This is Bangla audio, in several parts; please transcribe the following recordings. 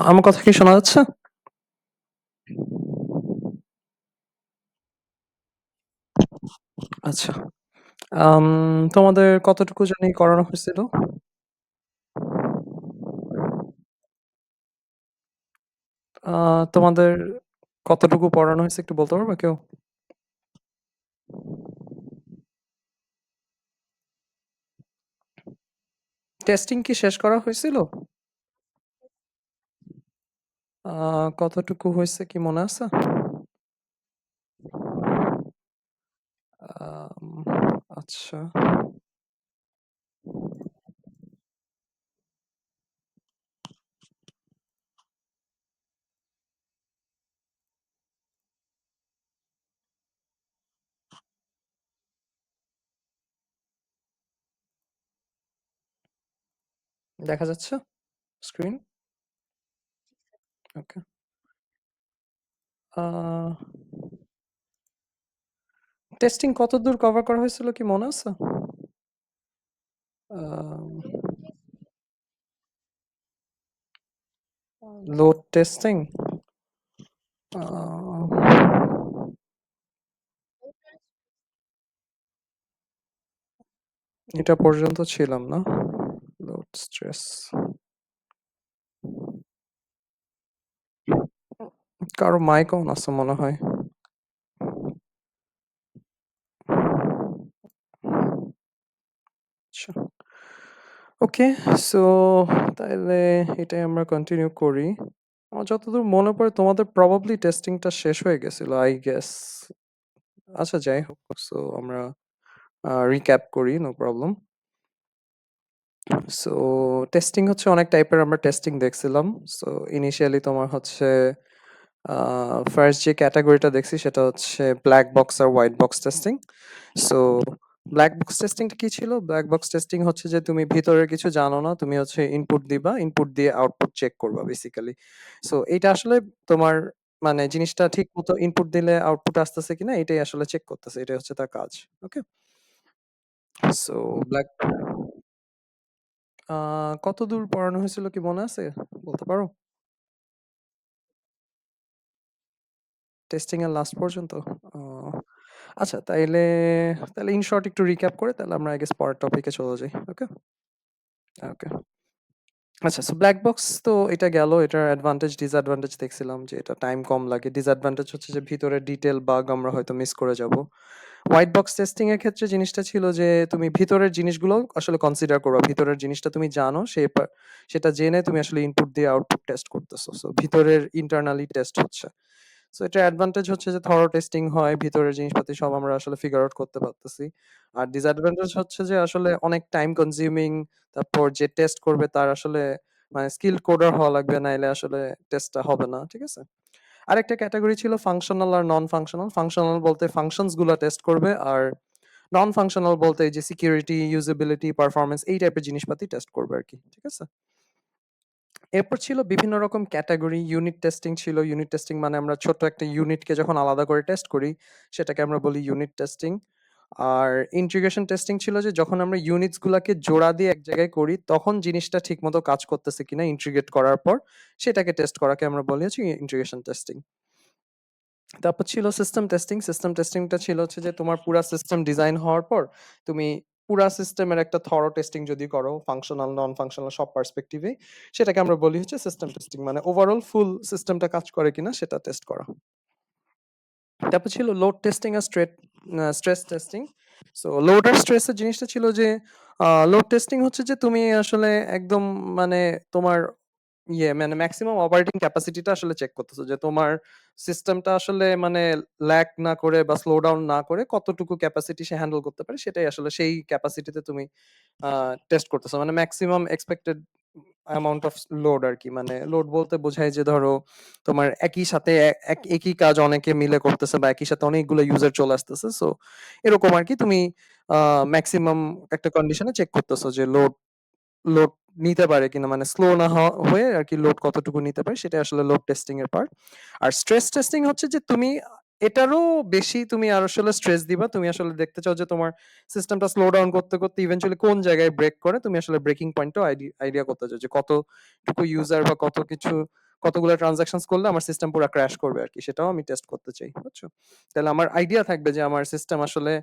আমার কথা কি শোনা যাচ্ছে? আচ্ছা। আম তোমাদের কতটুকু জানি করানো হয়েছিল? আ তোমাদের কতটুকু পড়ানো হয়েছে একটু বলতে পারবে কেউ? টেস্টিং কি শেষ করা হয়েছিল? আ কতটুকু হইছে কি মনে আছে? আম আচ্ছা। দেখা যাচ্ছে স্ক্রিন? ওকে। আ টেস্টিং কতদূর কভার করা হয়েছিল কি মনে আছে? আম লোড টেস্টিং? আ এটা পর্যন্ত ছিলাম না। Load stress. কারো মাইক অন আছে মনে হয়। আচ্ছা। ওকে, সো তাইলে এটাই আমরা কন্টিনিউ করি। আমার যতদূর মনে পড়ে তোমাদের প্রবাবলি টেস্টিংটা শেষ হয়ে গেছিল আই গেস। আচ্ছা যাই হোক, সো আমরা রিক্যাপ করি, নো প্রবলেম। সো টেস্টিং হচ্ছে অনেক টাইপের, আমরা টেস্টিং দেখছিলাম। সো ইনিশিয়ালি তোমার হচ্ছে ফার্স্ট যে ক্যাটাগরিটা দেখছি সেটা হচ্ছে ব্ল্যাক বক্স আর white box testing. So black box টেস্টিংটা কি ছিল? ব্ল্যাক বক্স টেস্টিং হচ্ছে যে তুমি ভিতরের কিছু জানো না, তুমি হচ্ছে ইনপুট দিবা, ইনপুট দিয়ে আউটপুট চেক করবা বেসিক্যালি। সো এইটা আসলে তোমার মানে জিনিসটা ঠিক মতো ইনপুট দিলে আউটপুট আসতেছে কিনা এটাই আসলে চেক করতেছে, এটাই হচ্ছে তার কাজ। ওকে, সো ব্ল্যাক কত দূর পড়ানো হয়েছিল কি মনে আছে? বলতে পারো? টেস্টিং এর লাস্ট পর্যন্ত? ও আচ্ছা, তাইলে তাহলে ইন শর্ট একটু রিক্যাপ করে তাহলে আমরা আই গেস পরের টপিকে চলে যাই। ওকে? ওকে। আচ্ছা, সো ব্লাক বক্স তো এটা গেল। এটার অ্যাডভান্টেজ ডিসঅ্যাডভান্টেজ দেখছিলাম যে এটা টাইম কম লাগে। ডিসঅ্যাডভান্টেজ হচ্ছে যে ভিতরে ডিটেইল বাগ আমরা হয়তো মিস করে যাব। হোয়াইট বক্স টেস্টিং এর ক্ষেত্রে জিনিসটা ছিল যে তুমি ভিতরের জিনিসগুলো আসলে কনসিডার করবা। ভিতরের জিনিসটা তুমি জানো, সেটা জেনে তুমি আসলে ইনপুট দিয়ে আউটপুট টেস্ট করতেছো। সো ভিতরের ইন্টারনালি টেস্ট হচ্ছে। সো এটার অ্যাডভান্টেজ হচ্ছে যে থরো টেস্টিং হয়, ভিতরের জিনিসপাতি সব আমরা আসলে ফিগার আউট করতে পারতেছি। আর ডিসঅ্যাডভান্টেজ হচ্ছে যে আসলে অনেক টাইম কনজিউমিং, তারপর যে টেস্ট করবে তার আসলে মানে স্কিলড কোডার হওয়া লাগবে, নাইলে আসলে টেস্টটা হবে না। ঠিক আছে? আরেকটা ক্যাটাগরি ছিল ফাংশনাল আর নন ফাংশনাল। ফাংশনাল বলতে ফাংশনস গুলা টেস্ট করবে, আর নন ফাংশনাল বলতে এই যে সিকিউরিটি, ইউজেবিলিটি, পারফরম্যান্স এই টাইপের জিনিসপাতি টেস্ট করবে আরকি। ঠিক আছে? এরপর ছিল বিভিন্ন রকম ক্যাটাগরি। ইউনিট টেস্টিং ছিল। ইউনিট টেস্টিং মানে আমরা ছোট্ট একটা ইউনিটকে যখন আলাদা করে টেস্ট করি সেটাকে আমরা বলি ইউনিট টেস্টিং। আর ইন্টিগ্রেশন টেস্টিং ছিল যে যখন আমরা ইউনিটস গুলাকে জোড়া দিয়ে এক জায়গায় করি তখন জিনিসটা ঠিকমতো কাজ করতেছে কিনা ইন্টিগ্রেট করার পর সেটাকে টেস্ট করাকে আমরা বলি হচ্ছে ইন্টিগ্রেশন টেস্টিং। তারপর ছিল সিস্টেম টেস্টিং। সিস্টেম টেস্টিংটা ছিল হচ্ছে যে তোমার পুরা সিস্টেম ডিজাইন হওয়ার পর তুমি পুরা সিস্টেমের একটা থরো টেস্টিং যদি করো ফাংশনাল নন ফাংশনাল সব পার্সপেক্টিভে, সেটাকে আমরা বলি হচ্ছে সিস্টেম টেস্টিং, মানে ওভারঅল ফুল সিস্টেমটা কাজ করে কিনা সেটা টেস্ট করা। তারপর ছিল লোড টেস্টিং আর স্ট্রেস টেস্টিং। সো লোড আর স্ট্রেসের জিনিসটা ছিল যে লোড টেস্টিং হচ্ছে যে তুমি আসলে একদম মানে তোমার মানে ম্যাক্সিমাম অপারেটিং ক্যাপাসিটিটা আসলে চেক করতেছো যে তোমার সিস্টেমটা আসলে মানে ল্যাগ না করে বা স্লো ডাউন না করে কতটুকু ক্যাপাসিটি সে হ্যান্ডেল করতে পারে, সেটাই আসলে সেই ক্যাপাসিটিতে তুমি টেস্ট করতেছো, মানে maximum expected amount of load আর কি। মানে লোড বলতে বোঝায় যে ধরো তোমার একই সাথে একই কাজ অনেকে মিলে করতেছে বা একই সাথে অনেকগুলো ইউজার চলে আসতেছে। সো এরকম আর কি তুমি ম্যাক্সিমাম একটা কন্ডিশনে চেক করতেছো যে লোড লোড নিতে পারে কিনা, মানে স্লো না হয়ে আর কি লোড কতটুকু নিতে পারে, সেটা আসলে লোড টেস্টিং এর পার্ট। আর স্ট্রেস টেস্টিং হচ্ছে যে তুমি এটারও বেশি তুমি আর আসলে স্ট্রেস দিবা। তুমি আসলে দেখতে চাও যে তোমার সিস্টেমটা স্লো ডাউন করতে, করতে ইভেনচুয়ালি কোন জায়গায় ব্রেক করে তুমি আসলে ব্রেকিং পয়েন্টটাও আইডিয়া করতে চাও যে কতটুকু ইউজার বা কত কিছু কতগুলো ট্রান্সাকশনস করলে আমার সিস্টেম পুরা ক্র্যাশ করবে আরকি। সেটাও আমি টেস্ট করতে চাই। বুঝছো? তাহলে আমার আইডিয়া থাকবে যে আমার সিস্টেম আসলে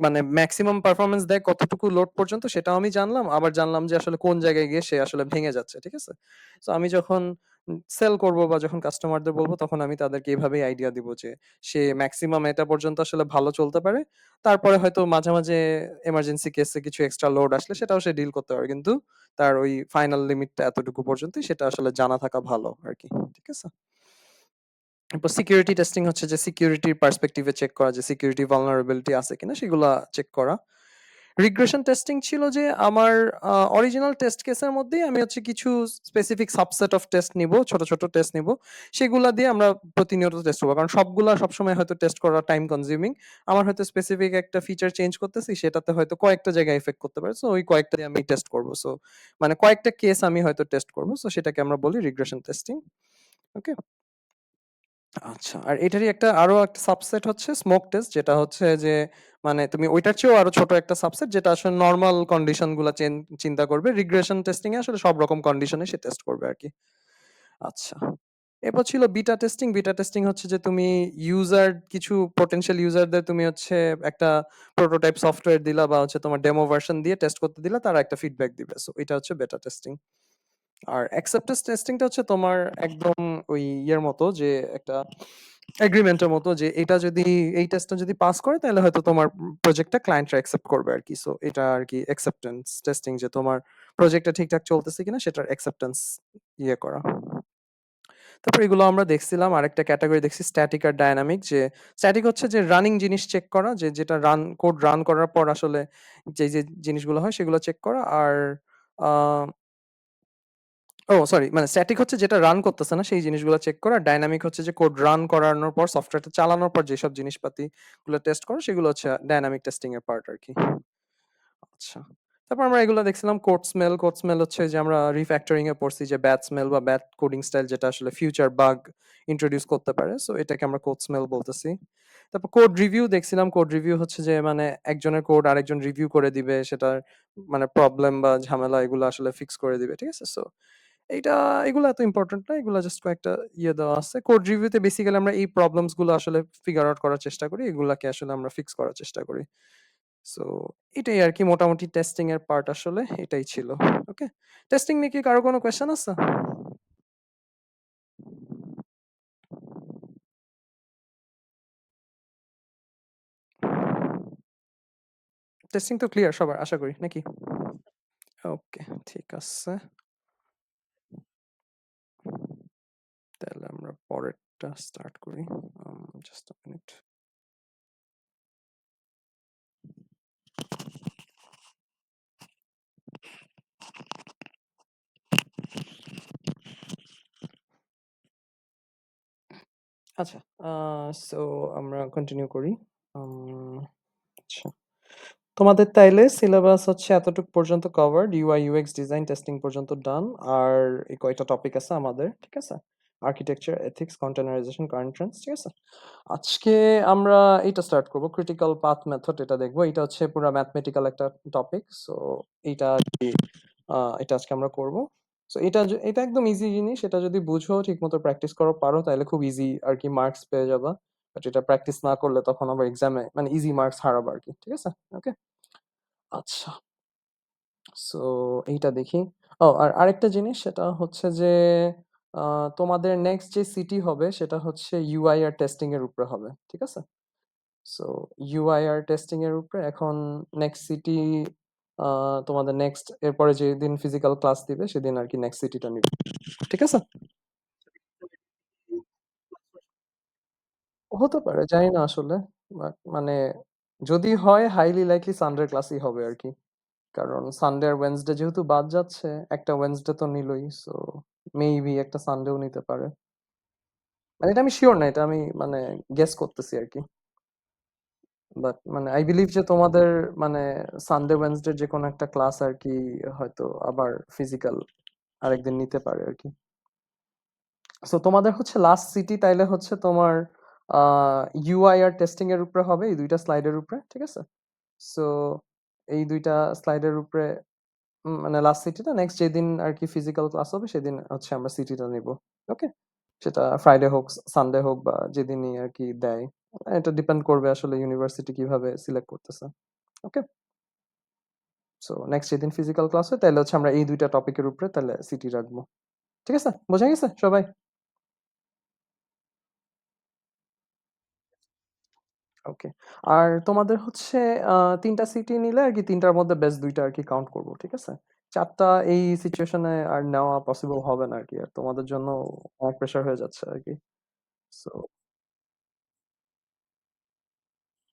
মানে ম্যাক্সিমাম পারফরম্যান্স দেয় কতটুকু লোড পর্যন্ত সেটাও আমি জানলাম। আবার জানলাম যে আসলে কোন জায়গায় গিয়ে সে আসলে ভেঙে যাচ্ছে। ঠিক আছে? সো আমি যখন সেল করব বা যখন কাস্টমারদের বলব তখন আমি তাদেরকে এভাবেই আইডিয়া দিব যে সে ম্যাক্সিমাম এটা পর্যন্ত আসলে ভালো চলতে পারে। তারপরে হয়তো মাঝে, মাঝে এমার্জেন্সি কেসে কিছু এক্সট্রা লোড আসলে সেটাও সে ডিল করতে পারে। কিন্তু তার ওই ফাইনাল লিমিটটা এতটুকু পর্যন্তই সেটা আসলে জানা থাকা ভালো আরকি। ঠিক আছে? এরপর সিকিউরিটি টেস্টিং হচ্ছে যে সিকিউরিটির পার্সপেক্টিভে চেক করা যে সিকিউরিটি ভালনারেবিলিটি আছে কিনা সেগুলা চেক করা। রিগ্রেশন টেস্টিং ছিল যে আমার অরিজিনাল টেস্ট কেসের মধ্যেই আমি হচ্ছে কিছু স্পেসিফিক সাবসেট অফ টেস্ট নিব, ছোট, ছোট টেস্ট নিব। সেগুলা দিয়ে আমরা প্রতিনিয়ত টেস্ট করব। কারণ সবগুলা সবসময় হয়তো টেস্ট করা টাইম কনজিউমিং। আমার হয়তো স্পেসিফিক একটা ফিচার চেঞ্জ করতেছি, সেটাতে হয়তো কয়েকটা জায়গায় ইফেক্ট করতে পারে। সো ওই কয়েকটা দিয়ে আমি টেস্ট করব। সো মানে কয়েকটা কেস আমি হয়তো টেস্ট করব। সো সেটাকে আমরা বলি রিগ্রেশন টেস্টিং। ওকে? আচ্ছা। আর এটারই আরো একটা সাবসেট হচ্ছে স্মোক টেস্ট, যেটা হচ্ছে যে মানে তুমি ওইটার চেয়েও আরো ছোট একটা সাবসেট যেটা আসলে নরমাল কন্ডিশন গুলা চিন্তা করবে। রিগ্রেশন টেস্টিং এ আসলে সব রকম কন্ডিশনে সে টেস্ট করবে আরকি। আচ্ছা। এরপর ছিল বিটা টেস্টিং। বিটা টেস্টিং হচ্ছে যে তুমি কিছু পোটেনশিয়াল ইউজারদের তুমি হচ্ছে একটা প্রোটোটাইপ সফটওয়্যার দিলা বা হচ্ছে তোমার ডেমো ভার্সন দিয়ে টেস্ট করতে দিলা, তারা একটা ফিডব্যাক দিবে। সো এটা হচ্ছে বেটা টেস্টিং। আর অ্যাকসেপ্টেন্স টেস্টিংটা হচ্ছে তোমার একদম ওই ইয়ের মতো যে একটা এগ্রিমেন্টের মতো যে এই টেস্টটা যদি পাস করে তাহলে হয়তো তোমার প্রজেক্টটা ক্লায়েন্টরা অ্যাকসেপ্ট করবে আরকি। সো এটা আরকি অ্যাকসেপ্টেন্স টেস্টিং, যে তোমার প্রজেক্টটা ঠিকঠাক চলতেছে কিনা সেটার অ্যাকসেপ্টেন্স ইয়ে করা। তারপর এগুলো আমরা দেখছিলাম। আরেকটা ক্যাটেগরি দেখছি স্ট্যাটিক আর ডায়নামিক। যে স্ট্যাটিক হচ্ছে যে রানিং জিনিস চেক করা, যে যেটা কোড রান করার পর আসলে যে জিনিসগুলো হয় সেগুলো চেক করা। আর আ সরি, মানে স্ট্যাটিক হচ্ছে যেটা রান করতেছে না সেই জিনিসগুলো চেক করা। ডাইনামিক হচ্ছে যে কোড রান করানোর পর সফটওয়্যারটা চালানোর পর যেসব জিনিসপাতি গুলো টেস্ট করো সেগুলো হচ্ছে ডাইনামিক টেস্টিং এর পার্ট আরকি। আচ্ছা। তারপর আমরা এগুলো দেখছিলাম কোড স্মেল। কোড স্মেল হচ্ছে যে আমরা রিফ্যাক্টরিং এ পড়ছি যে ব্যাড স্মেল বা ব্যাড কোডিং স্টাইল যেটা আসলে ফিউচার বাগ ইন্ট্রোডিউস করতে পারে। সো এটাকে আমরা কোড স্মেল বলতেছি। তারপর কোড রিভিউ দেখছিলাম। কোড রিভিউ হচ্ছে যে মানে একজনের কোড আরেকজন রিভিউ করে দিবে, সেটার মানে প্রবলেম বা ঝামেলা এগুলো আসলে ফিক্স করে দিবে। ঠিক আছে? সো এইটা এগুলো এত ইম্পোর্টেন্ট না। এগুলা জাস্ট কয়েকটা দেওয়া আছে। কোড রিভিউতে বেসিক্যালি আমরা এই প্রবলেমস গুলো আসলে ফিগার আউট করার চেষ্টা করি। এগুলাকে আসলে আমরা ফিক্স করার চেষ্টা করি। সো এটাই আরকি মোটামুটি টেস্টিং এর পার্ট আসলে এটাই ছিল। ওকে? টেস্টিং নিয়ে কি কারো কোনো কোয়েশ্চেন আছে? টেস্টিং তো ক্লিয়ার সবার আশা করি নাকি? ওকে, ঠিক আছে। তাহলে আমরা পরেরটা স্টার্ট করি। Just a minute. আচ্ছা, আ সো আমরা কন্টিনিউ করি। উম আচ্ছা। তোমাদের তাইলে সিলেবাস হচ্ছে এতটুক পর্যন্ত covered. UI UX design testing পর্যন্ত ডান। আর এই কয়টা টপিক আছে আমাদের, ঠিক আছে? আর্কিটেকচার, এথিক্স, কন্টেনারাইজেশন, কারেন্ট ট্রেন্ডস, ঠিক আছে? আজকে আমরা এটা স্টার্ট করব, ক্রিটিক্যাল পাথ মেথড এটা দেখবো। এটা হচ্ছে পুরা ম্যাথমেটিক্যাল একটা টপিক। সো এইটা এটা আজকে আমরা করব। সো এটা একদম ইজি জিনিস। এটা যদি বুঝো ঠিকমতো প্র্যাকটিস করো পারো তাহলে খুব ইজি আর কি মার্কস পেয়ে যাবা। বাট এটা প্র্যাকটিস না করলে তখন আবার এক্সামে মানে ইজি মার্কস হারাবা আর কি। ঠিক আছে? ওকে? আচ্ছা। সো এইটা দেখি। আর আরেকটা জিনিস সেটা হচ্ছে যে তোমাদের নেক্সট যে সিটি হবে সেটা হচ্ছে ইউআই আর টেস্টিং এর উপরে হবে। ঠিক আছে? সো ইউআই আর টেস্টিং এর উপরে এখন নেক্সট সিটি তোমাদের নেক্সট এরপরে যেদিন ফিজিক্যাল ক্লাস দিবে সেদিন আর কি নেক্সট সিটিটা নিবে। ঠিক আছে? হতে পারে, জানি না আসলে। বাট মানে যদি হয় হাইলি লাইকলি সানডে ক্লাসই হবে আর কি। কারণ সানডে আর ওয়েডনেসডে যেহেতু বাদ যাচ্ছে, একটা ওয়েডনেসডে তো নিলই। সো মেবি একটা সানডেও নিতে পারে। মানে এটা আমি সিওর না, এটা আমি মানে গেস করতেছি আর কি। বাট মানে আই বিলিভ যে তোমাদের মানে সানডে ওয়েডনেসডে যে কোনো একটা ক্লাস আর কি হয়তো আবার ফিজিক্যাল আরেকদিন নিতে পারে আর কি। সো তোমাদের হচ্ছে লাস্ট সিটি তাইলে হচ্ছে তোমার ইউআই আর টেস্টিং এর উপরে হবে, এই 2টা স্লাইডের উপরে, ঠিক আছে? সো এই 2টা স্লাইডের উপরে মানে লাস্ট সিটিটা নেক্সট যেদিন আরকি ফিজিক্যাল ক্লাস হবে সেদিন হচ্ছে আমরা সিটিটা নিব। ওকে? সেটা ফ্রাইডে হোক, সানডে হোক বা যেদিনই আরকি দেয়। এটা ডিপেন্ড করবে আসলে ইউনিভার্সিটি কিভাবে সিলেক্ট করতেছে। ওকে? সো নেক্সট যেদিন ফিজিক্যাল ক্লাস হয় তাইলে হচ্ছে আমরা এই 2টা টপিকের উপরে তাহলে সিটি রাখবো। ঠিক আছে? বোঝা গেছে সবাই? ওকে। আর তোমাদের হচ্ছে ৩ টা সিটি নিলে আরকি ৩ টার মধ্যে বেস্ট ২ টা আরকি কাউন্ট করব। ঠিক আছে? ৪ টা এই সিচুয়েশনে আর নেওয়া পসিবল হবে না আরকি। আর তোমাদের জন্য অনেক প্রেশার হয়ে যাচ্ছে আরকি। সো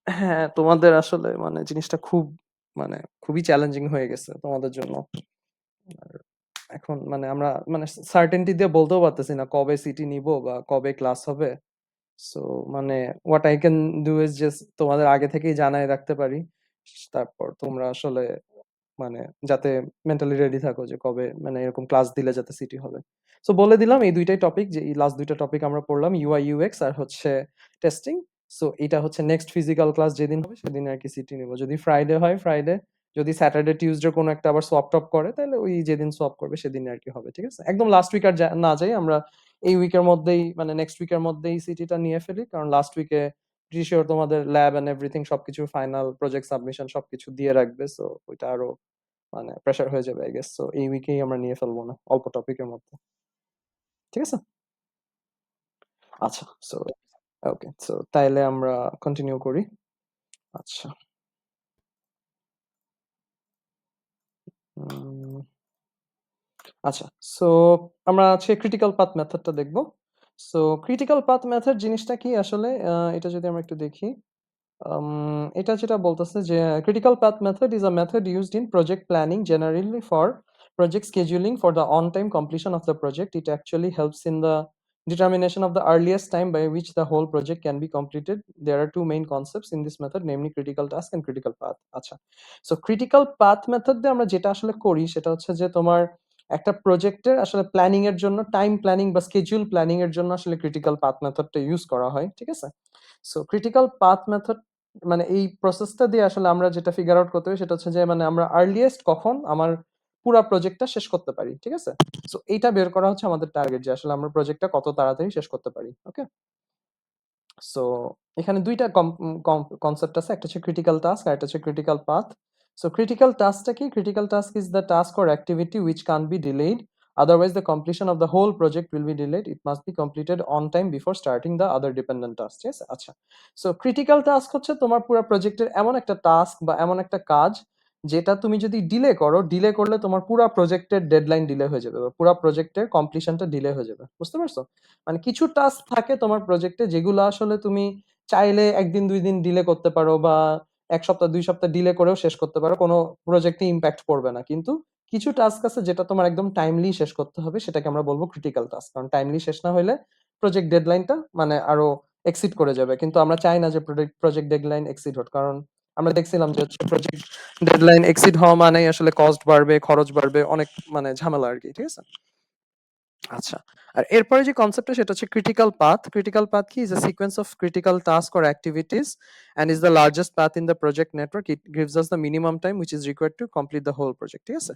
হ্যাঁ, তোমাদের আসলে মানে জিনিসটা খুব মানে খুবই চ্যালেঞ্জিং হয়ে গেছে তোমাদের জন্য। আর এখন মানে আমরা মানে সার্টেনটি দিয়ে বলতেও পারতেছি না কবে সিটি নিবো বা কবে ক্লাস হবে। সো মানে what I can do is just তোমাদের আগে থেকেই জানায় রাখতে পারি। তারপর তোমরা আসলে মানে যাতে মেন্টালি রেডি থাকো যে কবে মানে এরকম ক্লাস দিলে যাতে সিটি হবে। সো বলে দিলাম এই ২টাই টপিক যে এই লাস্ট ২টা টপিক আমরা পড়লাম ইউআই ইউএক্স আর হচ্ছে টেস্টিং। সো এটা হচ্ছে নেক্সট ফিজিক্যাল ক্লাস যেদিন হবে সেদিন আর কি সিটি নিব। যদি ফ্রাইডে হয় ফ্রাইডে, যদি স্যাটারডে টিউসডে কোনো একটা আবার সোয়াপ টপ করে তাহলে ওই যেদিন সোয়াপ করবে সেদিন আর কি হবে। ঠিক আছে? একদম লাস্ট উইক আর না যাই আমরা এই উইকের মধ্যেই মানে নেক্সট উইকের মধ্যেই সিটিটা নিয়ে ফেলি। কারণ লাস্ট উইকে প্রিটি সিউর তোমাদের ল্যাব এন্ড এভরিথিং সবকিছু ফাইনাল প্রজেক্ট সাবমিশন সবকিছু দিয়ে রাখবে। সো ওইটা আরো মানে প্রেশার হয়ে যাবে আই গেস। সো এই উইকেই আমরা নিয়ে ফেলবো না অল্প টপিকের মধ্যে। ঠিক আছে? আচ্ছা। So okay. সো তাইলে আমরা কন্টিনিউ করি। আচ্ছা। উম, আচ্ছা। সো আমরা হচ্ছে ক্রিটিক্যাল পাথ মেথডটা দেখব। সো ক্রিটিক্যাল পাথ মেথড জিনিসটা কি আসলে এটা যদি আমরা একটু দেখি। এটা যেটা বলতেছে যে critical path method is a method used in project planning generally for project scheduling for the on-time completion of the project. It actually helps in the determination of the earliest time by which the whole project can be completed. There are two main concepts in this method, namely critical task and critical path. আচ্ছা, so critical path method দিয়ে আমরা যেটা আসলে করি সেটা হচ্ছে যে তোমার একটা প্রজেক্টের আসলে প্ল্যানিং এর জন্য টাইম প্ল্যানিং বা স্কেডিউল প্ল্যানিং এর জন্য আসলে ক্রিটিক্যাল পাথ মেথডটা ইউজ করা হয়। ঠিক আছে? সো ক্রিটিক্যাল পাথ মেথড মানে এই প্রসেসটা দিয়ে আসলে আমরা যেটা ফিগার আউট করতে পারি সেটা হচ্ছে যে মানে আমরা আর্লিয়েস্ট কখন আমার পুরা প্রজেক্টটা শেষ করতে পারি। ঠিক আছে? সো এইটা বের করা হচ্ছে আমাদের টার্গেট যে আসলে আমরা প্রজেক্টটা কত তাড়াতাড়ি শেষ করতে পারি। ওকে? সো এখানে ২ টা কনসেপ্ট আছে। একটা হচ্ছে ক্রিটিক্যাল টাস্ক আর একটা হচ্ছে ক্রিটিক্যাল পাথ। সো ক্রিটিক্যাল টাস্কটা কি? Critical task is the task or activity which can't be delayed. Otherwise the completion of the whole project will be delayed. It must be completed on time before starting the other dependent task. ঠিক আছে? আচ্ছা। সো ক্রিটিক্যাল টাস্ক হচ্ছে তোমার পুরা প্রজেক্টের এমন একটা টাস্ক বা এমন একটা কাজ যেটা তুমি যদি ডিলে করো, ডিলে করলে তোমার পুরা প্রজেক্টের ডেডলাইন ডিলে হয়ে যাবে বা পুরা প্রজেক্টের কমপ্লিশনটা ডিলে হয়ে যাবে। বুঝতে পারছো? মানে কিছু টাস্ক থাকে তোমার প্রজেক্টে যেগুলো আসলে তুমি চাইলে ১ দিন ২ দিন ডিলে করতে পারো বা ১ সপ্তাহ ২ সপ্তাহ ডিলে করেও শেষ করতে পারো। কোনো প্রজেক্টে ইমপ্যাক্ট পড়বে না। কিন্তু কিছু টাস্ক আছে যেটা তোমার একদম টাইমলি শেষ করতে হবে। সেটাকে আমরা বলব ক্রিটিক্যাল টাস্ক। কারণ টাইমলি শেষ না হইলে প্রজেক্ট ডেডলাইনটা মানে আরো এক্সিড করে যাবে। কিন্তু আমরা চাই না যে প্রজেক্ট ডেডলাইন এক্সিড হোক। কারণ আমরা দেখছিলাম যে হচ্ছে প্রজেক্ট ডেডলাইন এক্সিড হওয়া মানেই আসলে কস্ট বাড়বে, খরচ বাড়বে, অনেক মানে ঝামেলা আরকি। ঠিক আছে? আচ্ছা। আর এরপরে যে কনসেপ্টটা সেটা হচ্ছে ক্রিটিক্যাল পাথ। ক্রিটিক্যাল পাথ কি? Is a sequence of critical tasks or activities and is the largest path in the project network. It gives us the minimum time which is required to complete the whole project. ঠিক আছে?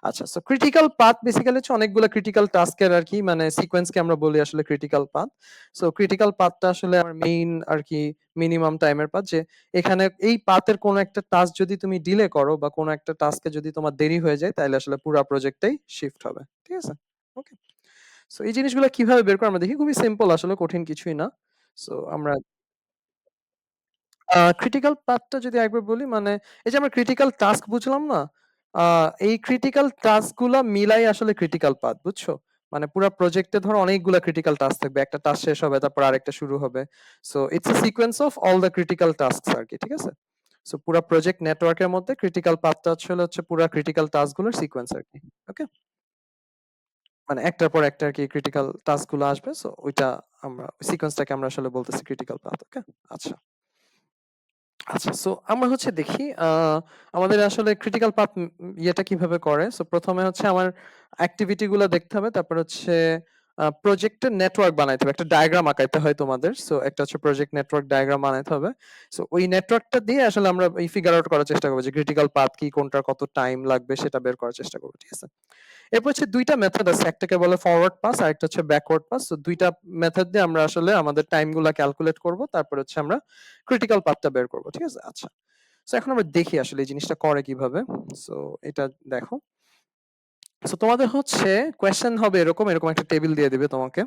আচ্ছা, সো ক্রিটিক্যাল পাথ বেসিক্যালি হচ্ছে অনেকগুলো ক্রিটিক্যাল টাস্কের আরকি মানে সিকোয়েন্সকে আমরা বলি আসলে ক্রিটিক্যাল পাথ। সো ক্রিটিক্যাল পাথটা আসলে আমার মেইন আরকি মিনিমাম টাইমের পাথ যে এখানে এই পাথের কোনো একটা টাস্ক যদি তুমি ডিলে করো বা কোনো একটা টাস্কে যদি তোমার দেরি হয়ে যায় তাহলে আসলে পুরা প্রজেক্টটাই শিফট হবে। ঠিক আছে? ওকে। সো এই জিনিসগুলো কিভাবে বের করে আমরা দেখি খুবই সিম্পল আসলে কঠিন কিছুই না। সো আমরা ক্রিটিক্যাল পাথটা যদি আরেকবার বলি মানে এই যে আমরা ক্রিটিক্যাল টাস্ক বুঝলাম না? আ এই ক্রিটিক্যাল টাস্ক গুলা মিলাই আসলে ক্রিটিক্যাল পাথ বুঝছো? মানে পুরা প্রজেক্টে ধরো অনেকগুলা ক্রিটিক্যাল টাস্ক থাকবে। একটা টাস্ক শেষ হবে তারপর আরেকটা শুরু হবে। So it's a sequence of all the critical tasks আরকি। ঠিক আছে? সো পুরা প্রজেক্ট নেটওয়ার্কের মধ্যে ক্রিটিক্যাল পাথটা হচ্ছে পুরা ক্রিটিক্যাল টাস্ক গুলোর সিকোয়েন্স আরকি। ওকে? মানে একটার পর একটা আরকি ক্রিটিক্যাল টাস্ক গুলো আসবে। সো ওইটা আমরা সিকোয়েন্সটাকে আমরা আসলে বলতেছি ক্রিটিক্যাল পাথ। ওকে? আচ্ছা। আচ্ছা, সো আমরা হচ্ছে দেখি আমাদের আসলে ক্রিটিক্যাল পাথ ইয়েটা কিভাবে করে। সো ১ম এ হচ্ছে আমার অ্যাক্টিভিটি গুলা দেখতে হবে। তারপর হচ্ছে প্রজেক্টের নেটওয়ার্ক বানাইতে হবে, একটা ডায়াগ্রাম আঁকাইতে হয় তোমাদের। সো একটা হচ্ছে প্রজেক্ট নেটওয়ার্ক ডায়াগ্রাম বানাইতে হবে। সো ওই নেটওয়ার্কটা দিয়ে আসলে আমরা এই ফিগার আউট করার চেষ্টা করবো যে ক্রিটিক্যাল পাথ কি, কোনটার কত টাইম লাগবে সেটা বের করার চেষ্টা করবো, ঠিক আছে? এরপর হচ্ছে দুইটা মেথড আছে, একটাকে বলে ফরওয়ার্ড পাস আর একটা হচ্ছে ব্যাকওয়ার্ড পাস। তো দুইটা মেথড দিয়ে আমরা আসলে আমাদের টাইম গুলা ক্যালকুলেট করব, তারপর হচ্ছে আমরা ক্রিটিক্যাল পাথটা বের করব, ঠিক আছে? আচ্ছা, সো এখন আমরা দেখি আসলে এই জিনিসটা করে কিভাবে। সো এটা দেখো, সো তোমাদের হচ্ছে কোয়েশ্চেন হবে এরকম এরকম একটা টেবিল দিয়ে দিবে তোমাকে।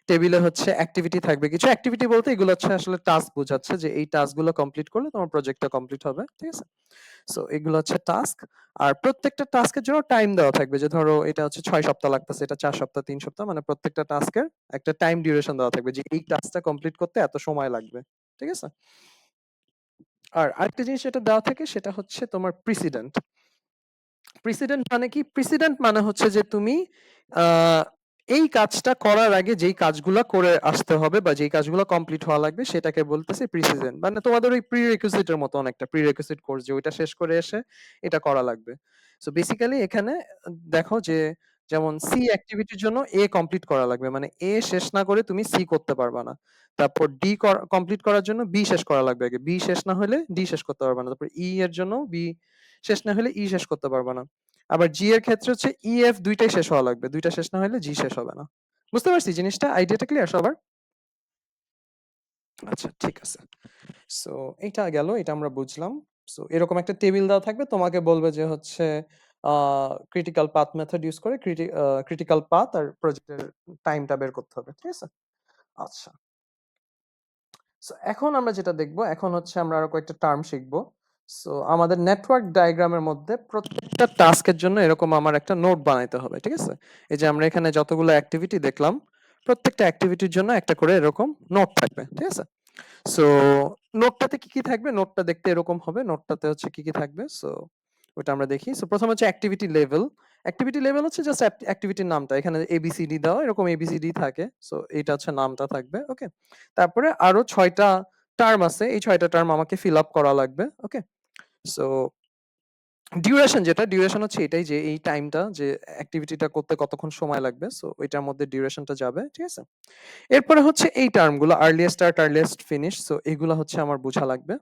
টেবিলে হচ্ছে অ্যাক্টিভিটি থাকবে, কিছু অ্যাক্টিভিটি বলতে এগুলো হচ্ছে আসলে টাস্ক বোঝাচ্ছে যে এই টাস্কগুলো কমপ্লিট করলে তোমার প্রজেক্টটা কমপ্লিট হবে, ঠিক আছে? সো এগুলো হচ্ছে টাস্ক। আর প্রত্যেকটা টাস্কের জন্য টাইম দেওয়া থাকবে, যে ধরো এটা হচ্ছে ৬ সপ্তাহ লাগতেছে, এটা ৪ সপ্তাহ, ৩ সপ্তাহ, মানে প্রত্যেকটা টাস্কের একটা টাইম ডিউরেশন দেওয়া থাকবে যে এই টাস্কটা কমপ্লিট করতে এত সময় লাগবে, ঠিক আছে? আর আরেকটা জিনিস যেটা দেওয়া থাকে সেটা হচ্ছে তোমার প্রিসিডেন্ট। প্রিসিডেন্ট মানে কি? প্রিসিডেন্ট মানে হচ্ছে যে তুমি আহ, এই কাজটা করার আগে যেই কাজগুলো করে আসতে হবে বা যেই কাজগুলো কমপ্লিট হওয়া লাগবে সেটাকে বলতেছে প্রিসিডেন্ট। মানে তোমাদের ওই প্রি রেকুইজিটের মতো অনেকটা, প্রি রেকুইজিট কোর্স যে ওইটা শেষ করে এসে এটা করা লাগবে। সো বেসিক্যালি এখানে দেখো যে যেমন সি অ্যাক্টিভিটির জন্য এ কমপ্লিট করা লাগবে, মানে এ শেষ না করে তুমি সি করতে পারবা না। তারপর ডি কমপ্লিট করার জন্য বি শেষ করা লাগবে আগে, বি শেষ না হলে ডি শেষ করতে পারবা না। তারপর ই এর জন্য বি শেষ না হলে ই শেষ করতে পারবা না। আবার জি এর ক্ষেত্রে হচ্ছে ই এফ দুইটাই শেষ হওয়া লাগবে, দুইটা শেষ না হলে জি শেষ হবে না। বুঝতে পারছি জিনিসটা, আইডিয়াটা ক্লিয়ার সবার? আচ্ছা, ঠিক আছে। সো এটা গেল, এটা আমরা বুঝলাম। সো এরকম একটা টেবিল দেওয়া থাকবে, তোমাকে বলবে যে হচ্ছে ক্রিটিক্যাল পাথ মেথড ইউজ করে ক্রিটিক্যাল পাথ আর প্রজেক্টের টাইমটা বের করতে হবে, ঠিক আছে? আচ্ছা, সো এখন আমরা যেটা দেখবো, এখন হচ্ছে আমরা আরো কয়েকটা টার্ম শিখবো। সো আমাদের নেটওয়ার্ক ডায়াগ্রামের মধ্যে প্রত্যেকটা টাস্কের জন্য এরকম আমার একটা নোট বানাইতে হবে, ঠিক আছে? এই যে আমরা এখানে যতগুলো অ্যাক্টিভিটি দেখলাম, প্রত্যেকটা অ্যাক্টিভিটির জন্য একটা করে এরকম নোট থাকবে, ঠিক আছে? সো নোটটাতে কি কি থাকবে? নোটটা দেখতে এরকম হবে, নোটটাতে হচ্ছে কি কি থাকবে। সো ওটা আমরা দেখি। সো প্রথম হচ্ছে অ্যাক্টিভিটি লেভেল। অ্যাক্টিভিটি লেভেল হচ্ছে জাস্ট অ্যাক্টিভিটির নামটা, এখানে এবিসিডি দেওয়া এরকম এবিসিডি থাকে। সো এটা হচ্ছে নামটা থাকবে, ওকে? তারপরে আরো ৬টা টার্ম আছে, এই ৬টা টার্ম আমাকে ফিল আপ করা লাগবে, ওকে? সো ডিউরেশন, যেটা ডিউরেশন হচ্ছে এটাই যে এই টাইমটা, যে অ্যাক্টিভিটিটা করতে কতক্ষণ সময় লাগবে, সো ওইটার মধ্যে ডিউরেশনটা যাবে, ঠিক আছে? এরপরে হচ্ছে এই টার্মগুলো earliest start, earliest finish, so এগুলা হচ্ছে আমার বোঝা লাগবে।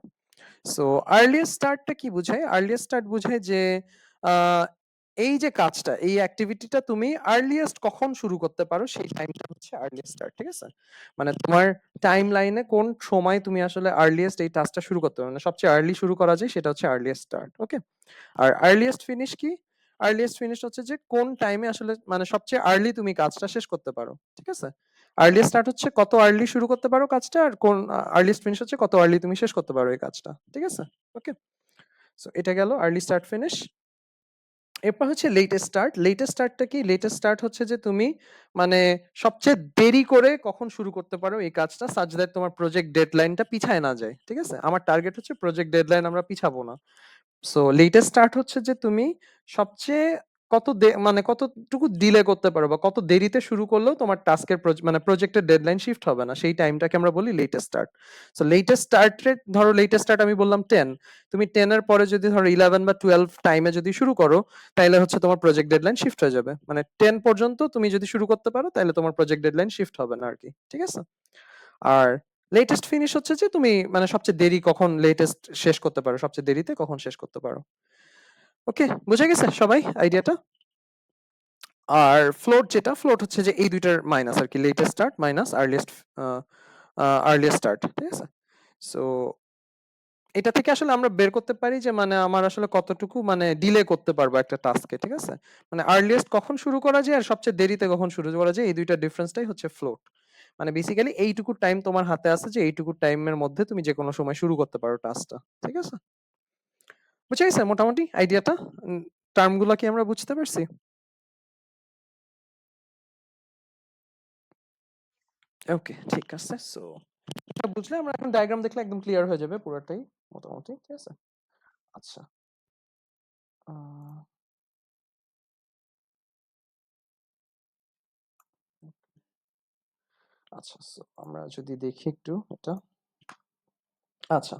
সো আর্লিয়েস্ট স্টার্টটা কি বোঝায়? আর্লিয়েস্ট স্টার্ট বোঝায় যে আহ, এই যে কাজটা, এই অ্যাক্টিভিটিটা তুমি আর্লিয়েস্ট কখন শুরু করতে পারো সেই টাইমটা হচ্ছে আর্লিয়েস্ট স্টার্ট, ঠিক আছে? মানে তোমার টাইম লাইনে কোন সময় তুমি আসলে আর্লিয়েস্ট এই টাস্কটা শুরু করতে পারো, মানে সবচেয়ে আর্লি শুরু করা যায় সেটা হচ্ছে আর্লিয়েস্ট স্টার্ট, ওকে? আর আর্লিয়েস্ট ফিনিশ কি? আর্লিয়েস্ট ফিনিশ হচ্ছে যে কোন টাইমে আসলে মানে সবচেয়ে আর্লি তুমি কাজটা শেষ করতে পারো, ঠিক আছে? আর্লিয়েস্ট স্টার্ট হচ্ছে কত আর্লি শুরু করতে পারো কাজটা, আর কোন আর্লিয়েস্ট ফিনিশ হচ্ছে কত আর্লি তুমি শেষ করতে পারো এই কাজটা, ঠিক আছে? ওকে, সো এটা গেল আর্লি স্টার্ট ফিনিশ। এরপর হচ্ছে লেটেস্ট স্টার্ট। লেটেস্ট স্টার্টটা কি? লেটেস্ট স্টার্ট হচ্ছে যে তুমি মানে সবচেয়ে দেরি করে কখন শুরু করতে পারো এই কাজটা, সাজ দ্যাট তোমার প্রজেক্ট ডেডলাইনটা পিছায় না যায়, ঠিক আছে? আমার টার্গেট হচ্ছে প্রজেক্ট ডেডলাইন আমরা পিছাবো না। সো লেটেস্ট স্টার্ট হচ্ছে যে তুমি সবচেয়ে মানে কতটুকু ডিলে করতে পারো বা কত দেরিতে শুরু করলেও তোমার টাস্কের মানে প্রজেক্টের ডেডলাইন শিফট হবে না, সেই টাইমটাকে আমরা বলি latest start. So latest start rate, ধরো লেটেস্ট স্টার্ট আমি বললাম 10, তুমি 10 এর পরে যদি ধরো 11 বা 12 টাইমে যদি শুরু করো, তাহলে হচ্ছে তোমার প্রজেক্ট ডেডলাইন শিফট হয়ে যাবে। মানে 10 পর্যন্ত তুমি যদি শুরু করতে পারো তাহলে তোমার প্রজেক্ট ডেডলাইন শিফট হবে না আর কি, ঠিক আছে? আর লেটেস্ট ফিনিশ হচ্ছে যে তুমি মানে সবচেয়ে দেরি কখন লেটেস্ট শেষ করতে পারো, সবচেয়ে দেরিতে কখন শেষ করতে পারো। ওকে, বুঝে গেছে সবাই আইডিয়াটা? আর ফ্লোট, যেটা ফ্লোট হচ্ছে যে এই দুইটার মাইনাস আর কি, latest start minus earliest earliest start, ঠিক আছে? সো এটা থেকে আসলে আমরা বের করতে পারি যে মানে আমার আসলে কতটুকু মানে ডিলে করতে পারবো একটা টাস্কে, ঠিক আছে? মানে আর্লিয়েস্ট কখন শুরু করা যায় আর সবচেয়ে দেরিতে কখন শুরু করা যায়, এই দুইটা ডিফারেন্সটাই হচ্ছে ফ্লোট। মানে বেসিক্যালি এইটুকু টাইম তোমার হাতে আছে, যে এইটুকু টাইমের মধ্যে তুমি যে কোনো সময় শুরু করতে পারো টাস্কটা, ঠিক আছে? বুঝে গেছে মোটামুটি আইডিয়াটা? টার্মগুলো কি আমরা বুঝতে পারছি? ওকে, ঠিক আছে। সো এটা বুঝলে আমরা এখন ডায়াগ্রাম দেখলে একদম ক্লিয়ার হয়ে যাবে পুরোটাই মোটামুটি, ঠিক আছে? আচ্ছা, আহ, আচ্ছা, সো আমরা যদি দেখি একটু এটা। আচ্ছা,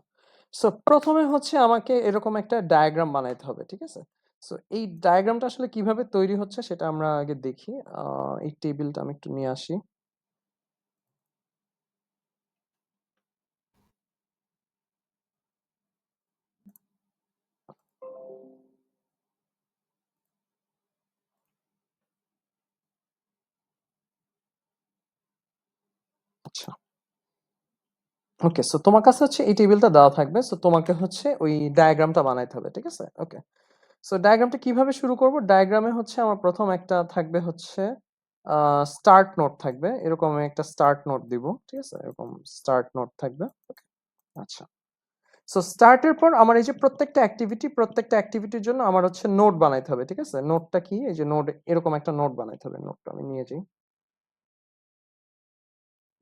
সো প্রথমে হচ্ছে আমাকে এরকম একটা ডায়াগ্রাম বানাইতে হবে, ঠিক আছে? সো এই ডায়াগ্রামটা আসলে কিভাবে তৈরি হচ্ছে সেটা আমরা আগে দেখি। এই টেবিলটা আমি একটু নিয়ে আসি। আচ্ছা। ওকে, সো তোমার কাছে হচ্ছে এই টেবিলটা দেওয়া থাকবে। সো তোমাকে হচ্ছে ওই ডায়াগ্রামটা বানাইতে হবে। ঠিক আছে? ওকে। সো ডায়াগ্রামটা কিভাবে শুরু করব? ডায়াগ্রামে হচ্ছে আমার ১ম একটা থাকবে হচ্ছে স্টার্ট নোড থাকবে। এরকম আমি একটা স্টার্ট নোড দিব। ঠিক আছে? এরকম স্টার্ট নোড থাকবে। ওকে। আচ্ছা। সো স্টার্ট এর পর আমার এই যে প্রত্যেকটা অ্যাক্টিভিটির জন্য আমার হচ্ছে নোড বানাইতে হবে। ঠিক আছে? নোডটা কি? এই যে নোড, এরকম একটা নোড বানাইতে হবে। নোডটা আমি নিয়ে যাই।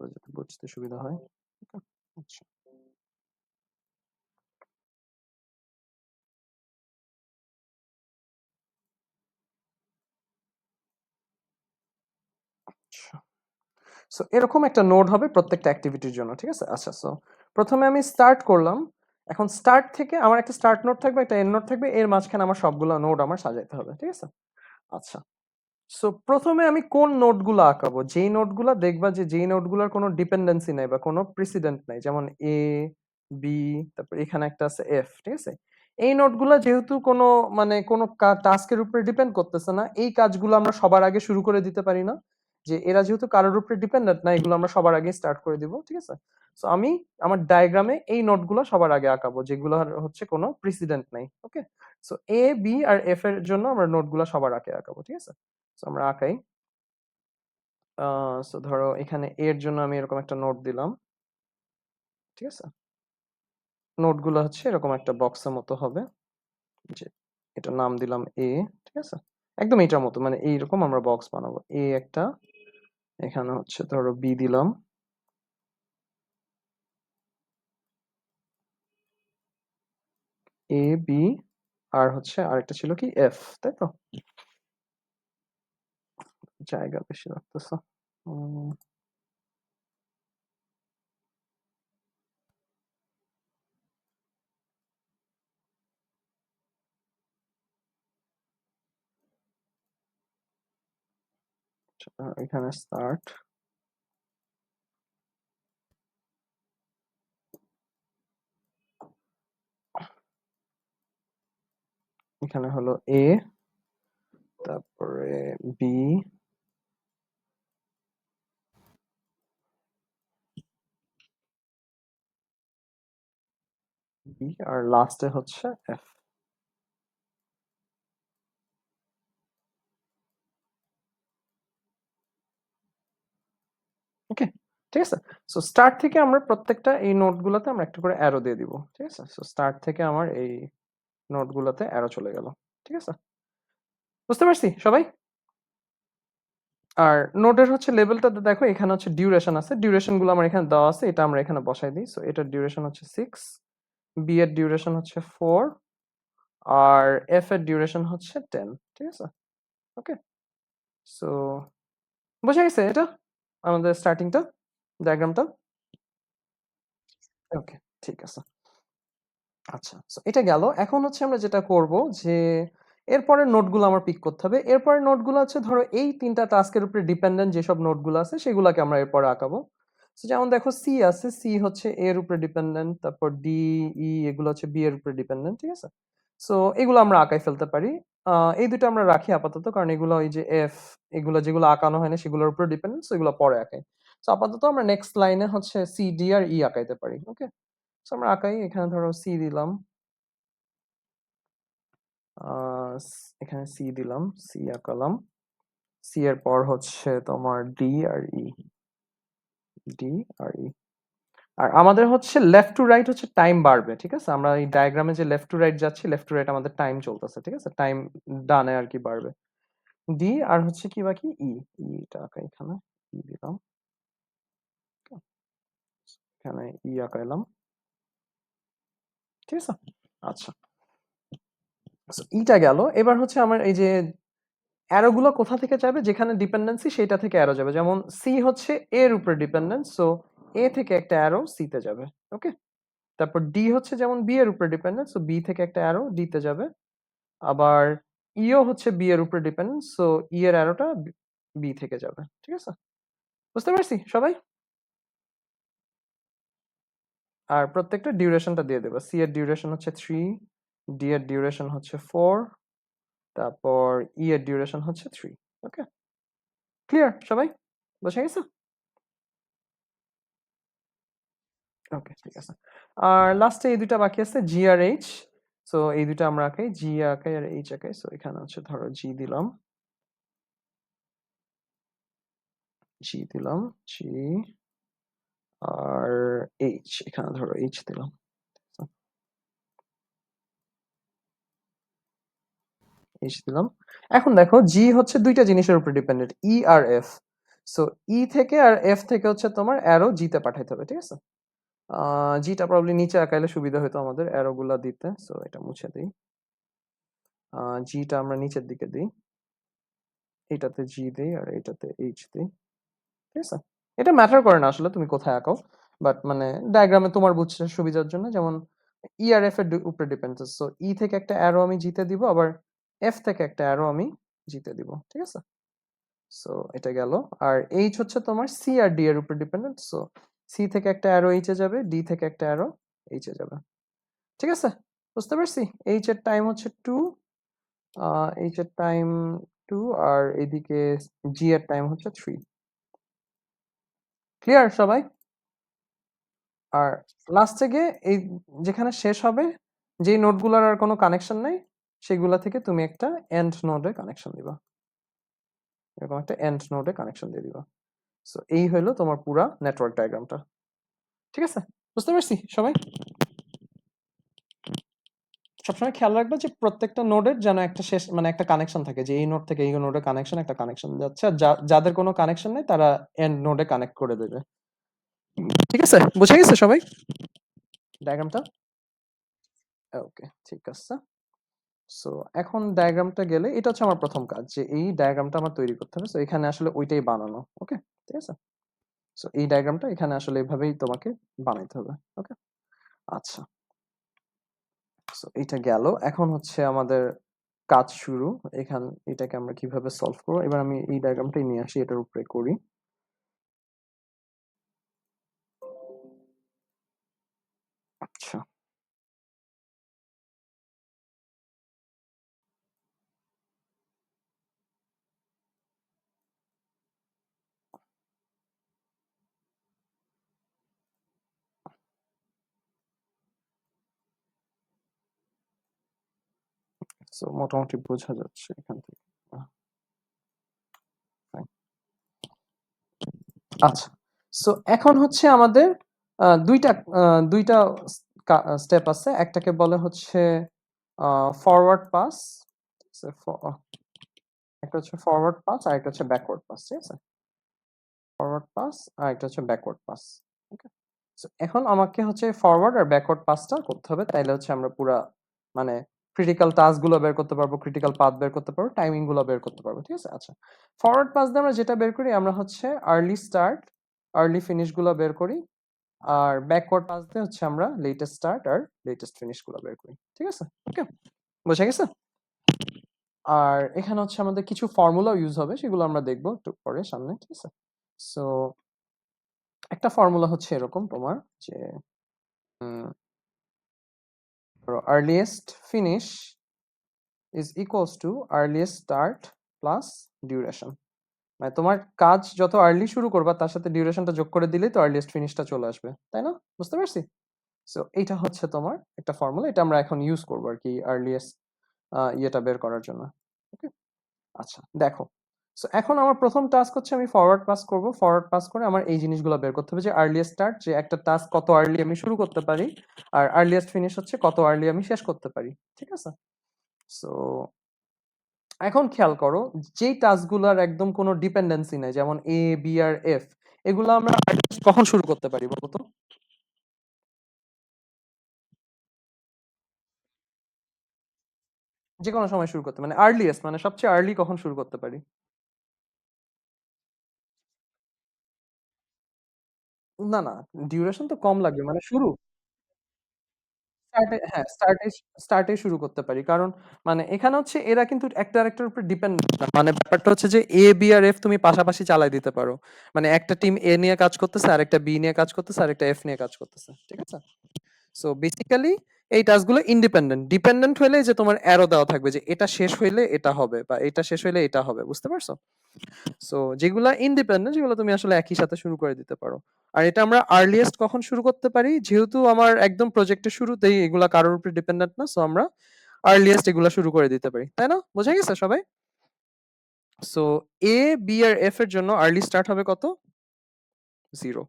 যাতে বুঝতে সুবিধা হয়। ওকে। আচ্ছা। আচ্ছা। সো এরকম একটা নোড হবে প্রত্যেকটা অ্যাক্টিভিটির জন্য। ঠিক আছে? আচ্ছা, সো ১ম এ আমি স্টার্ট করলাম। এখন স্টার্ট থেকে আমার একটা স্টার্ট নোড থাকবে, একটা এন্ড নোড থাকবে। এর মাঝখানে আমার সবগুলা নোড আমার সাজাইতে হবে। ঠিক আছে? আচ্ছা। সো ১ম এ আমি কোন নোডগুলা আঁকাবো? যেই নোডগুলা দেখবা যে যেই নোডগুলার কোনো ডিপেন্ডেন্সি নাই বা কোনো প্রিসিডেন্ট নাই। যেমন A, B, তারপর এখানে একটা আছে F। ঠিক আছে? এই নোডগুলা যেহেতু কোনো মানে কোনো টাস্কের উপরে ডিপেন্ড করতেছে না, এই কাজগুলো আমরা সবার আগে শুরু করে দিতে পারি না? যে এরা যেহেতু কারোর উপরে ডিপেন্ডেন্ট না, এগুলো আমরা সবার আগে স্টার্ট করে দিব। ঠিক আছে? সো আমি আমার ডায়াগ্রামে এই নোডগুলো সবার আগে আঁকাবো যেগুলোর হচ্ছে কোনো প্রিসিডেন্ট নাই। ওকে? সো A, B আর F এর জন্য আমরা নোডগুলো সবার আগে আঁকাবো। ঠিক আছে? সো আমরা আঁকাই। সো ধরো এখানে A এর জন্য আমি এরকম একটা নোট দিলাম। ঠিক আছে? নোটগুলো হচ্ছে এরকম একটা বক্সের মতো হবে। যে এটার নাম দিলাম A। ঠিক আছে? একদম এটার মতো মানে এইরকম আমরা বক্স বানাবো। A একটা, এখানে হচ্ছে ধরো B দিলাম, A, B আর হচ্ছে আরেকটা ছিল কি F, তাই তো? জায়গা বেশি লাগতেছে। উম, এখানে স্টার্ট, এখানে হলো A, তারপরে B, B আর লাস্টে হচ্ছে F। ওকে, ঠিক আছে? সো স্টার্ট থেকে আমরা প্রত্যেকটা এই নোটগুলোতে আমরা একটা করে অ্যারো দিয়ে দিব। ঠিক আছে? সো স্টার্ট থেকে আমার এই নোটগুলোতে অ্যারো চলে গেল। ঠিক আছে? বুঝতে পারছি সবাই? আর নোটের হচ্ছে লেভেলটাতে দেখো এখানে হচ্ছে ডিউরেশন আছে। ডিউরেশন গুলো আমার এখানে দেওয়া আছে। এটা আমরা এখানে বসাই দিই। সো এটার ডিউরেশন হচ্ছে 6, বি এর ডিউরেশন হচ্ছে 4 আর এফ এর ডিউরেশন হচ্ছে 10। ঠিক আছে? ওকে? সো বোঝা গেছে এটা? আমাদের স্টার্টিংটা, ডায়াগ্রামটা? ওকে, ঠিক আছে। আচ্ছা, সো এটা গেল। এখন হচ্ছে আমরা যেটা করব যে এরপরের নোটগুলো আমার পিক করতে হবে। এরপরের নোটগুলো হচ্ছে ধরো এই ৩ টা টাস্কের উপরে ডিপেন্ডেন্ট যেসব নোটগুলো আছে সেগুলাকে আমরা এরপরে আঁকাবো। সো যেমন দেখো সি আছে, সি হচ্ছে এ এর উপরে ডিপেন্ডেন্ট, তারপর ডি, ই এগুলো হচ্ছে বি এর উপরে ডিপেন্ডেন্ট। ঠিক আছে? সো এগুলো আমরা আঁকায় ফেলতে পারি। এই ২ টা আমরা রাখি আপাতত, কারণ এগুলো ওই যে এফ, এগুলো যেগুলো আঁকানো হয় না সেগুলোর উপরে ডিপেন্ডেন্ট, সো এগুলো পরে আঁকাই। সো আপাতত আমরা নেক্সট লাইনে হচ্ছে সি, ডি আর ই আঁকাইতে পারি। ওকে? সো আমরা আঁকাই, এখানে ধরো সি দিলাম। এখানে সি দিলাম, সি আঁকালাম। সি এর পর হচ্ছে তোমার ডি আর ই, ডি আর ই। আর আমাদের হচ্ছে লেফট টু রাইট হচ্ছে টাইম বাড়বে। ঠিক আছে? আমরা এই ডায়াগ্রামে যে লেফট টু রাইট যাচ্ছি, লেফট টু রাইট আমাদের টাইম চলতেছে। ঠিক আছে? টাইম ডানে আর কি বাড়বে। ডি আর হচ্ছে কি বাকি ই, ইটা আঁকাই এখানে, ই দিলাম। এখানে ই আঁকাইলাম। ঠিক আছে? আচ্ছা, ইটা গেল। এবার হচ্ছে আমার এই যে অ্যারো গুলো কোথা থেকে যাবে, যেখানে ডিপেন্ডেন্সি সেটা থেকে অ্যারো যাবে। যেমন সি হচ্ছে এ এর উপরে ডিপেন্ডেন্ট, সো এ থেকে একটা অ্যারো সি তে যাবে। ওকে? তারপর ডি হচ্ছে যেমন বি এর উপরে ডিপেন্ডেন্ট, সো বি থেকে একটা অ্যারো ডি তে যাবে। আবার ইও হচ্ছে বি এর উপরে ডিপেন্ডেন্ট, সো ই এর অ্যারোটা বি থেকে যাবে। ঠিক আছে? বুঝতে পারছি সবাই? আর প্রত্যেকটা ডিউরেশনটা দিয়ে দেবো। সি এর ডিউরেশন হচ্ছে 3, ডি এর ডিউরেশন হচ্ছে 4, তারপর ই এর ডিউরেশন হচ্ছে 3। ওকে? ক্লিয়ার সবাই? বুঝে গেছে? ওকে, ঠিক আছে। আর লাস্টে এই দুইটা বাকি আছে, জি আর এইচ। সো এই দুইটা আমরা আঁকাই, জি আঁকাই আর এইচ আঁকাই। সো এখানে হচ্ছে ধরো জি দিলাম, জি আর এইচ, এখানে ধরো এইচ দিলাম। এইচ দিলাম। এখন দেখো জি হচ্ছে দুইটা জিনিসের উপর ডিপেন্ডেন্ট, ই আর এফ। সো ই থেকে আর এফ থেকে হচ্ছে তোমার অ্যারো জিতে পাঠাইতে হবে। ঠিক আছে? জিটা প্রবলি নিচে আঁকাইলে সুবিধা হতো আমাদের অ্যারো গুলা দিতে। সো এটা মুছে দিই। জিটা আমরা নিচের দিকে দিই, এটাতে জি দিই আর এটাতে এইচ দিই। ঠিক আছে? এটা ম্যাটার করে না আসলে তুমি কোথায় আঁকাও, বাট মানে ডায়াগ্রামে তোমার বুঝতে সুবিধার জন্য, যেমন ই আর এফ এর উপরে ডিপেন্ড। সো ই থেকে একটা অ্যারো আমি জিতে দিব, আবার এফ থেকে একটা অ্যারো আমি জিতে দিব। ঠিক আছে? সো এটা গেল। আর এইচ হচ্ছে তোমার সি আর ডি এর উপর ডিপেন্ডেন্ট। সো সি থেকে একটা অ্যারো এইচে যাবে, ডি থেকে একটা অ্যারো এইচে যাবে। ঠিক আছে? বুঝতে পারছি? এইচ এর টাইম হচ্ছে 2, এইচ এর টাইম 2, আর এদিকে জি এর টাইম হচ্ছে 3। ক্লিয়ার সবাই? আর লাস্টে গিয়ে এই যেখানে শেষ হবে, যেই নোডগুলোর আর কোনো কানেকশন নাই, সেগুলা থেকে তুমি একটা এন্ড নোডে কানেকশন দিবা। এরকম একটা এন্ড নোডে কানেকশন দিয়ে দিবা। সো এই হলো তোমার পুরা নেটওয়ার্ক ডায়াগ্রামটা। ঠিক আছে? বুঝতে পারছি সবাই? সবসময় খেয়াল রাখবে যে প্রত্যেকটা নোডের যেন একটা শেষ মানে একটা কানেকশন থাকে, যে এই নোড থেকে এই নোডে কানেকশন, একটা কানেকশন যাচ্ছে, আর যাদের কোনো কানেকশন নেই তারা এন্ড নোডে কানেক্ট করে দেবে। ঠিক আছে? বুঝে গেছে সবাই ডায়াগ্রামটা? ওকে, ঠিক আছে। সো এখন ডায়াগ্রামটা গেলে এটা হচ্ছে আমার প্রথম কাজ, যে এই ডায়াগ্রামটা আমার তৈরি করতে হবে। সো এখানে আসলে ওইটাই বানানো। ওকে, ঠিক আছে। সো এই ডায়াগ্রামটা এখানে আসলে এভাবেই তোমাকে বানাইতে হবে। ওকে, আচ্ছা। সো এটা গেল। এখন হচ্ছে আমাদের কাজ শুরু। এটাকে আমরা কিভাবে সলভ করবো, এবার আমি এই ডায়াগ্রামটাই নিয়ে আসি, এটার উপরে করি। আচ্ছা, সো মোটামুটি বোঝা যাচ্ছে এখান থেকে। Fine. আচ্ছা, সো এখন হচ্ছে আমাদের দুইটা দুইটা স্টেপ আছে। একটাকে বলে হচ্ছে ফরওয়ার্ড পাস, একটা হচ্ছে ফরওয়ার্ড পাস আর একটা হচ্ছে ব্যাকওয়ার্ড পাস। ঠিক আছে? ফরওয়ার্ড পাস আর একটা হচ্ছে ব্যাকওয়ার্ড পাস। ওকে, সো এখন আমাকে হচ্ছে ফরওয়ার্ড আর ব্যাকওয়ার্ড পাসটা করতে হবে, তাইলে হচ্ছে আমরা পুরা মানে ক্রিটিক্যাল টাস্ক গুলো বের করতে পারবো, ক্রিটিক্যাল পাথ বের করতে পারবো, টাইমিং গুলো বের করতে পারবো। ঠিক আছে? আচ্ছা, ফরওয়ার্ড পাস দিয়ে আমরা যেটা বের করি, আমরা হচ্ছে আর্লি স্টার্ট আর্লি ফিনিশ গুলো বের করি, আর ব্যাকওয়ার্ড পাস দিয়ে হচ্ছে আমরা লেটেস্ট স্টার্ট আর লেটেস্ট ফিনিশ গুলো বের করি। ঠিক আছে? ওকে, বোঝা গেছে? আর এখানে হচ্ছে আমাদের কিছু ফর্মুলা ইউজ হবে, সেগুলো আমরা দেখবো একটু পরে সামনে। ঠিক আছে? সো একটা ফর্মুলা হচ্ছে এরকম তোমার, যে earliest finish is equals to earliest start plus duration. মানে তোমার কাজ যত আর্লি শুরু করবা তার সাথে ডিউরেশনটা যোগ করে দিলেই তো আর্লিয়েস্ট ফিনিশটা চলে আসবে, তাই না? বুঝতে পারছি? সো এইটা হচ্ছে তোমার একটা ফর্মুলা, এটা আমরা এখন ইউজ করবো আর কি আর্লিয়েস্ট ইয়েটা বের করার জন্য। ওকে, আচ্ছা দেখো। সো এখন আমার প্রথম টাস্ক হচ্ছে আমি ফরওয়ার্ড পাস করব। ফরওয়ার্ড পাস করে আমার এই জিনিসগুলো বের করতে হবে, যে আর্লিয়েস্ট স্টার্ট, যে একটা টাস্ক কত আর্লি আমি শুরু করতে পারি, আর আর্লিয়েস্ট ফিনিশ হচ্ছে কত আর্লি আমি শেষ করতে পারি। ঠিক আছে? সো এখন খেয়াল করো, যেই টাস্কগুলোর একদম কোনো ডিপেন্ডেন্সি নাই, যেমন এ বি আর এফ, এগুলো আমরা earliest কখন শুরু করতে পারি বলো তো? যে কোনো সময় শুরু করতে, মানে আর্লিয়েস্ট মানে সবচেয়ে আর্লি কখন শুরু করতে পারি? না না, ডিউরেশন তো কম লাগবে, মানে শুরু স্টার্টে শুরু করতে পারি। কারণ মানে এখানে হচ্ছে এরা কিন্তু একটা আরেকটার উপর ডিপেন্ড না। মানে ব্যাপারটা হচ্ছে যে A, B আর F তুমি পাশাপাশি চালায় দিতে পারো। মানে একটা টিম A নিয়ে কাজ করতেছে, আরেকটা B নিয়ে কাজ করতেছে, আরেকটা F নিয়ে কাজ করতেছে। ঠিক আছে? সো বেসিক্যালি এই টাস্কগুলো ইন্ডিপেন্ডেন্ট। ডিপেন্ডেন্ট হইলে যে তোমার অ্যারো দেওয়া থাকবে যে এটা শেষ হইলে এটা হবে বা এটা শেষ হইলে এটা হবে। বুঝতে পারছো? সো যেগুলা ইন্ডিপেন্ডেন্ট সেগুলো তুমি আসলে একই সাথে শুরু করে দিতে পারো। আর এটা আমরা আর্লিয়েস্ট কখন শুরু করতে পারি? যেহেতু আমার একদম প্রজেক্টের শুরুতেই এগুলা কারোর উপর ডিপেন্ডেন্ট না। সো আমরা আর্লিয়েস্ট এগুলা শুরু করে দিতে পারি। তাই না? বোঝা গেছে সবাই? সো A, B আর F এর জন্য আর্লি স্টার্ট হবে কত? 0।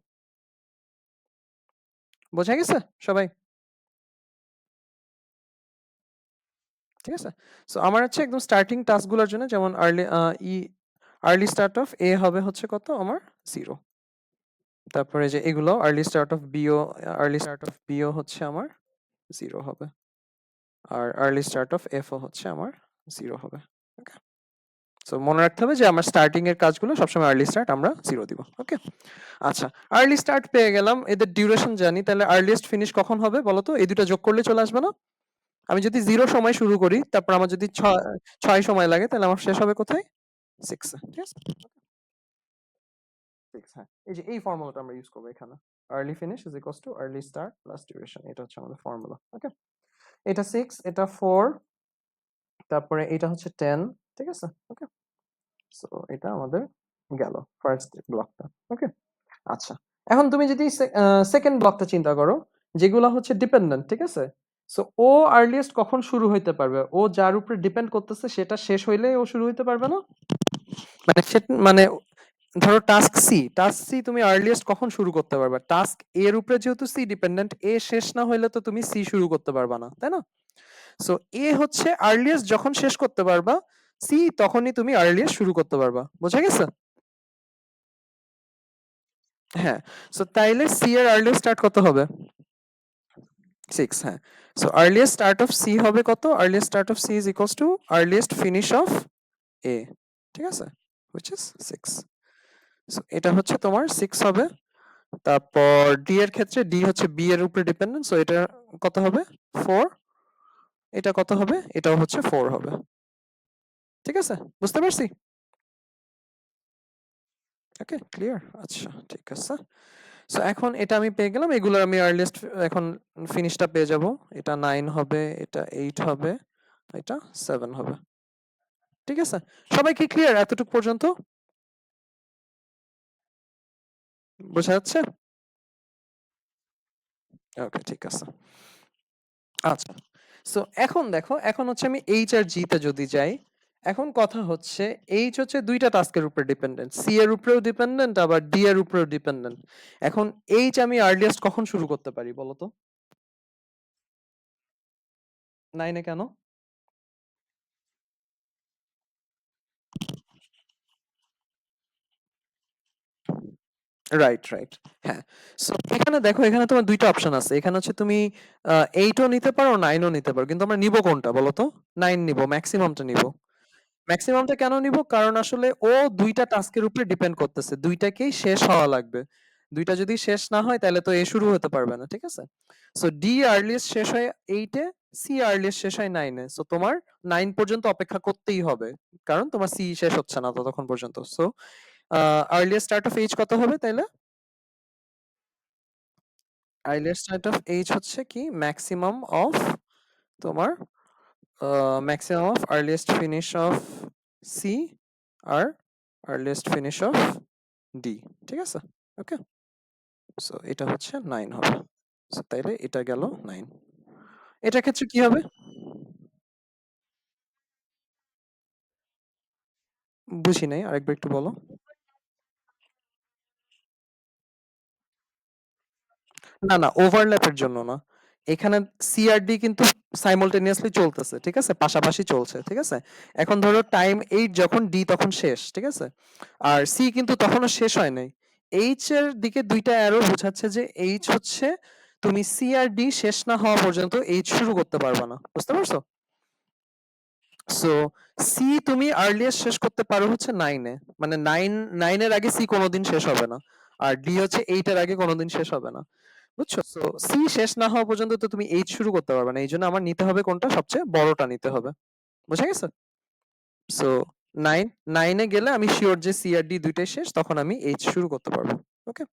বোঝা গেছে সবাই? ঠিক আছে? সো আমার হচ্ছে একদম স্টার্টিং টাস্ক গুলোর জন্য যেমন আর্লি স্টার্ট অফ A হবে হচ্ছে কত আমার? 0। তারপরে যে এগুলো আর্লি স্টার্ট অফ B ও হচ্ছে আমার 0 হবে। আর আর্লি স্টার্ট অফ F ও হচ্ছে আমার 0 হবে। ওকে? সো মনে রাখতে হবে যে আমার স্টার্টিং এর কাজগুলো সবসময় আর্লি স্টার্ট আমরা 0 দিব। ওকে? আচ্ছা, আর্লি স্টার্ট পেয়ে গেলাম। এদের ডিউরেশন জানি। তাহলে আর্লিয়েস্ট ফিনিশ কখন হবে বলো তো? এই দুটো যোগ করলে চলে আসবে না? আমি যদি 0 সময় শুরু করি, তারপর আমার যদি 6 সময় লাগে তাহলে আমার শেষ হবে কোথায়? 6 এ। ঠিক আছে? 6, হ্যাঁ। এই যে এই ফর্মুলাটা আমরা ইউজ করব এখানে। Early finish is equals too early start plus duration. এটা হচ্ছে আমাদের ফর্মুলা। ওকে? এটা 6, এটা 4, তারপরে এটা হচ্ছে 10। ঠিক আছে? ওকে? সো এটা আমাদের গেল ফার্স্ট ব্লকটা। ওকে? আচ্ছা। এখন তুমি যদি সেকেন্ড ব্লকটা চিন্তা করো, যেগুলা হচ্ছে ডিপেন্ডেন্ট, ঠিক আছে? সো ও আর্লিয়েস্ট কখন শুরু হইতে পারবে? ও যার উপরে ডিপেন্ড করতেছে সেটা শেষ হইলে ও শুরু হইতে পারবে না? মানে ধরো টাস্ক সি তুমি আর্লিয়েস্ট কখন শুরু করতে পারবে? টাস্ক এর উপরে যেহেতু সি ডিপেন্ডেন্ট, এ শেষ না হইলে তো তুমি সি শুরু করতে পারবা না, তাই না? সো এ হচ্ছে আর্লিয়েস্ট যখন শেষ করতে পারবা, সি তখনই তুমি আর্লিয়েস্ট শুরু করতে পারবা। বোঝা গেছে? হ্যাঁ। সো তাইলে সি এর আর্লিয়েস্ট স্টার্ট কত হবে? 6, হ্যাঁ। So earliest start of C হবে কত? Earliest start of C is equals to earliest finish of A. ঠিক আছে? Which is 6। সো এটা হচ্ছে তোমার 6 হবে। তারপর ডি এর ক্ষেত্রে ডি হচ্ছে বি এর উপরে ডিপেন্ডেন্ট, সো এটা কত হবে? 4। এটা কত হবে? এটাও হচ্ছে 4 হবে। ঠিক আছে? বুঝতে পারছি? ওকে, ক্লিয়ার? আচ্ছা, ঠিক আছে। সো এখন এটা আমি পেয়ে গেলাম। এগুলোর আমি আর্লিয়েস্ট এখন ফিনিশটা পেয়ে যাব। এটা 9 হবে, এটা 8 হবে, এটা 7 হবে। ঠিক আছে? সবাই কি ক্লিয়ার এতটুকু পর্যন্ত? বোঝা যাচ্ছে? ওকে, ঠিক আছে। আচ্ছা। সো এখন দেখো, এখন হচ্ছে আমি এইচ আর জি তে যদি যাই, এখন কথা হচ্ছে এইচ হচ্ছে দুইটা টাস্কের উপর ডিপেন্ডেন্ট। সি এর উপরেও ডিপেন্ডেন্ট, আবার ডি এর উপরেও ডিপেন্ডেন্ট। এখন এইচ আমি আর্লিয়েস্ট কখন শুরু করতে পারি বলো তো? 9 এ কেন? Right, right. হ্যাঁ। সো এখানে দেখো, এখানে তোমার ২ টা অপশন আছে। এখানে হচ্ছে তুমি 8 ও নিতে পারো, 9 ও নিতে পারো। কিন্তু আমরা নিব কোনটা বলো তো? 9 নিব, ম্যাক্সিমামটা নিব। ম্যাক্সিমামটা কেন নিব? কারণ আসলে ও ২ টা টাস্কের উপরে ডিপেন্ড করতেছে। ২ টাকেই শেষ হওয়া লাগবে। ২ টা যদি শেষ না হয় তাহলে তো এ শুরু হতে পারবে না। ঠিক আছে? সো ডি আর্লিয়েস্ট শেষ হয় 8 এ, সি আর্লিয়েস্ট শেষ হয় 9 এ। সো তোমার 9 পর্যন্ত অপেক্ষা করতেই হবে। কারণ তোমার সি শেষ হচ্ছে না ততক্ষণ পর্যন্ত। So earliest start of H কত হবে তাইলে? আর্লিয়েস্ট স্টার্ট অফ এইচ হচ্ছে কি? ম্যাক্সিমাম অফ তোমার maximum of earliest finish of C আর আর্লিয়েস্ট ফিনিশ অফ ডি। ঠিক আছে? ওকে? সো এটা হচ্ছে 9 হবে। সো তাইলে এটা গেল 9। এটার ক্ষেত্রে কি হবে? বুঝি নাই, আরেকবার একটু বলো। না, না, ওভারল্যাপের জন্য না। এখানে সিআরডি কিন্তু সাইমultaneously চলতেছে। ঠিক আছে? পাশাপাশি চলছে। ঠিক আছে? এখন ধরো টাইম 8 যখন ডি তখন শেষ। ঠিক আছে? আর সি কিন্তু তখনও শেষ হয় নাই। এইচ এর দিকে ২ টা অ্যারো বোঝাচ্ছে যে এইচ হচ্ছে তুমি সি আর ডি শেষ না হওয়া পর্যন্ত এইচ শুরু করতে পারবা না। বুঝতে পারছো? সো সি তুমি আর্লিয়েস্ট শেষ করতে পারো হচ্ছে 9 এ। মানে 9 এর আগে সি কোনোদিন শেষ হবে না। আর ডি হচ্ছে 8 এর আগে কোনোদিন শেষ হবে না। বুঝছো? সো সি শেষ না হওয়া পর্যন্ত তো তুমি এইচ শুরু করতে পারবে না, এই জন্য আমার নিতে হবে কোনটা, সবচেয়ে বড়টা নিতে হবে। বুঝা গেছে? সো নাইন নাইনে গেলে আমি শিওর যে সি আর ডি দুইটাই শেষ, তখন আমি এইচ শুরু করতে পারবো। ওকে,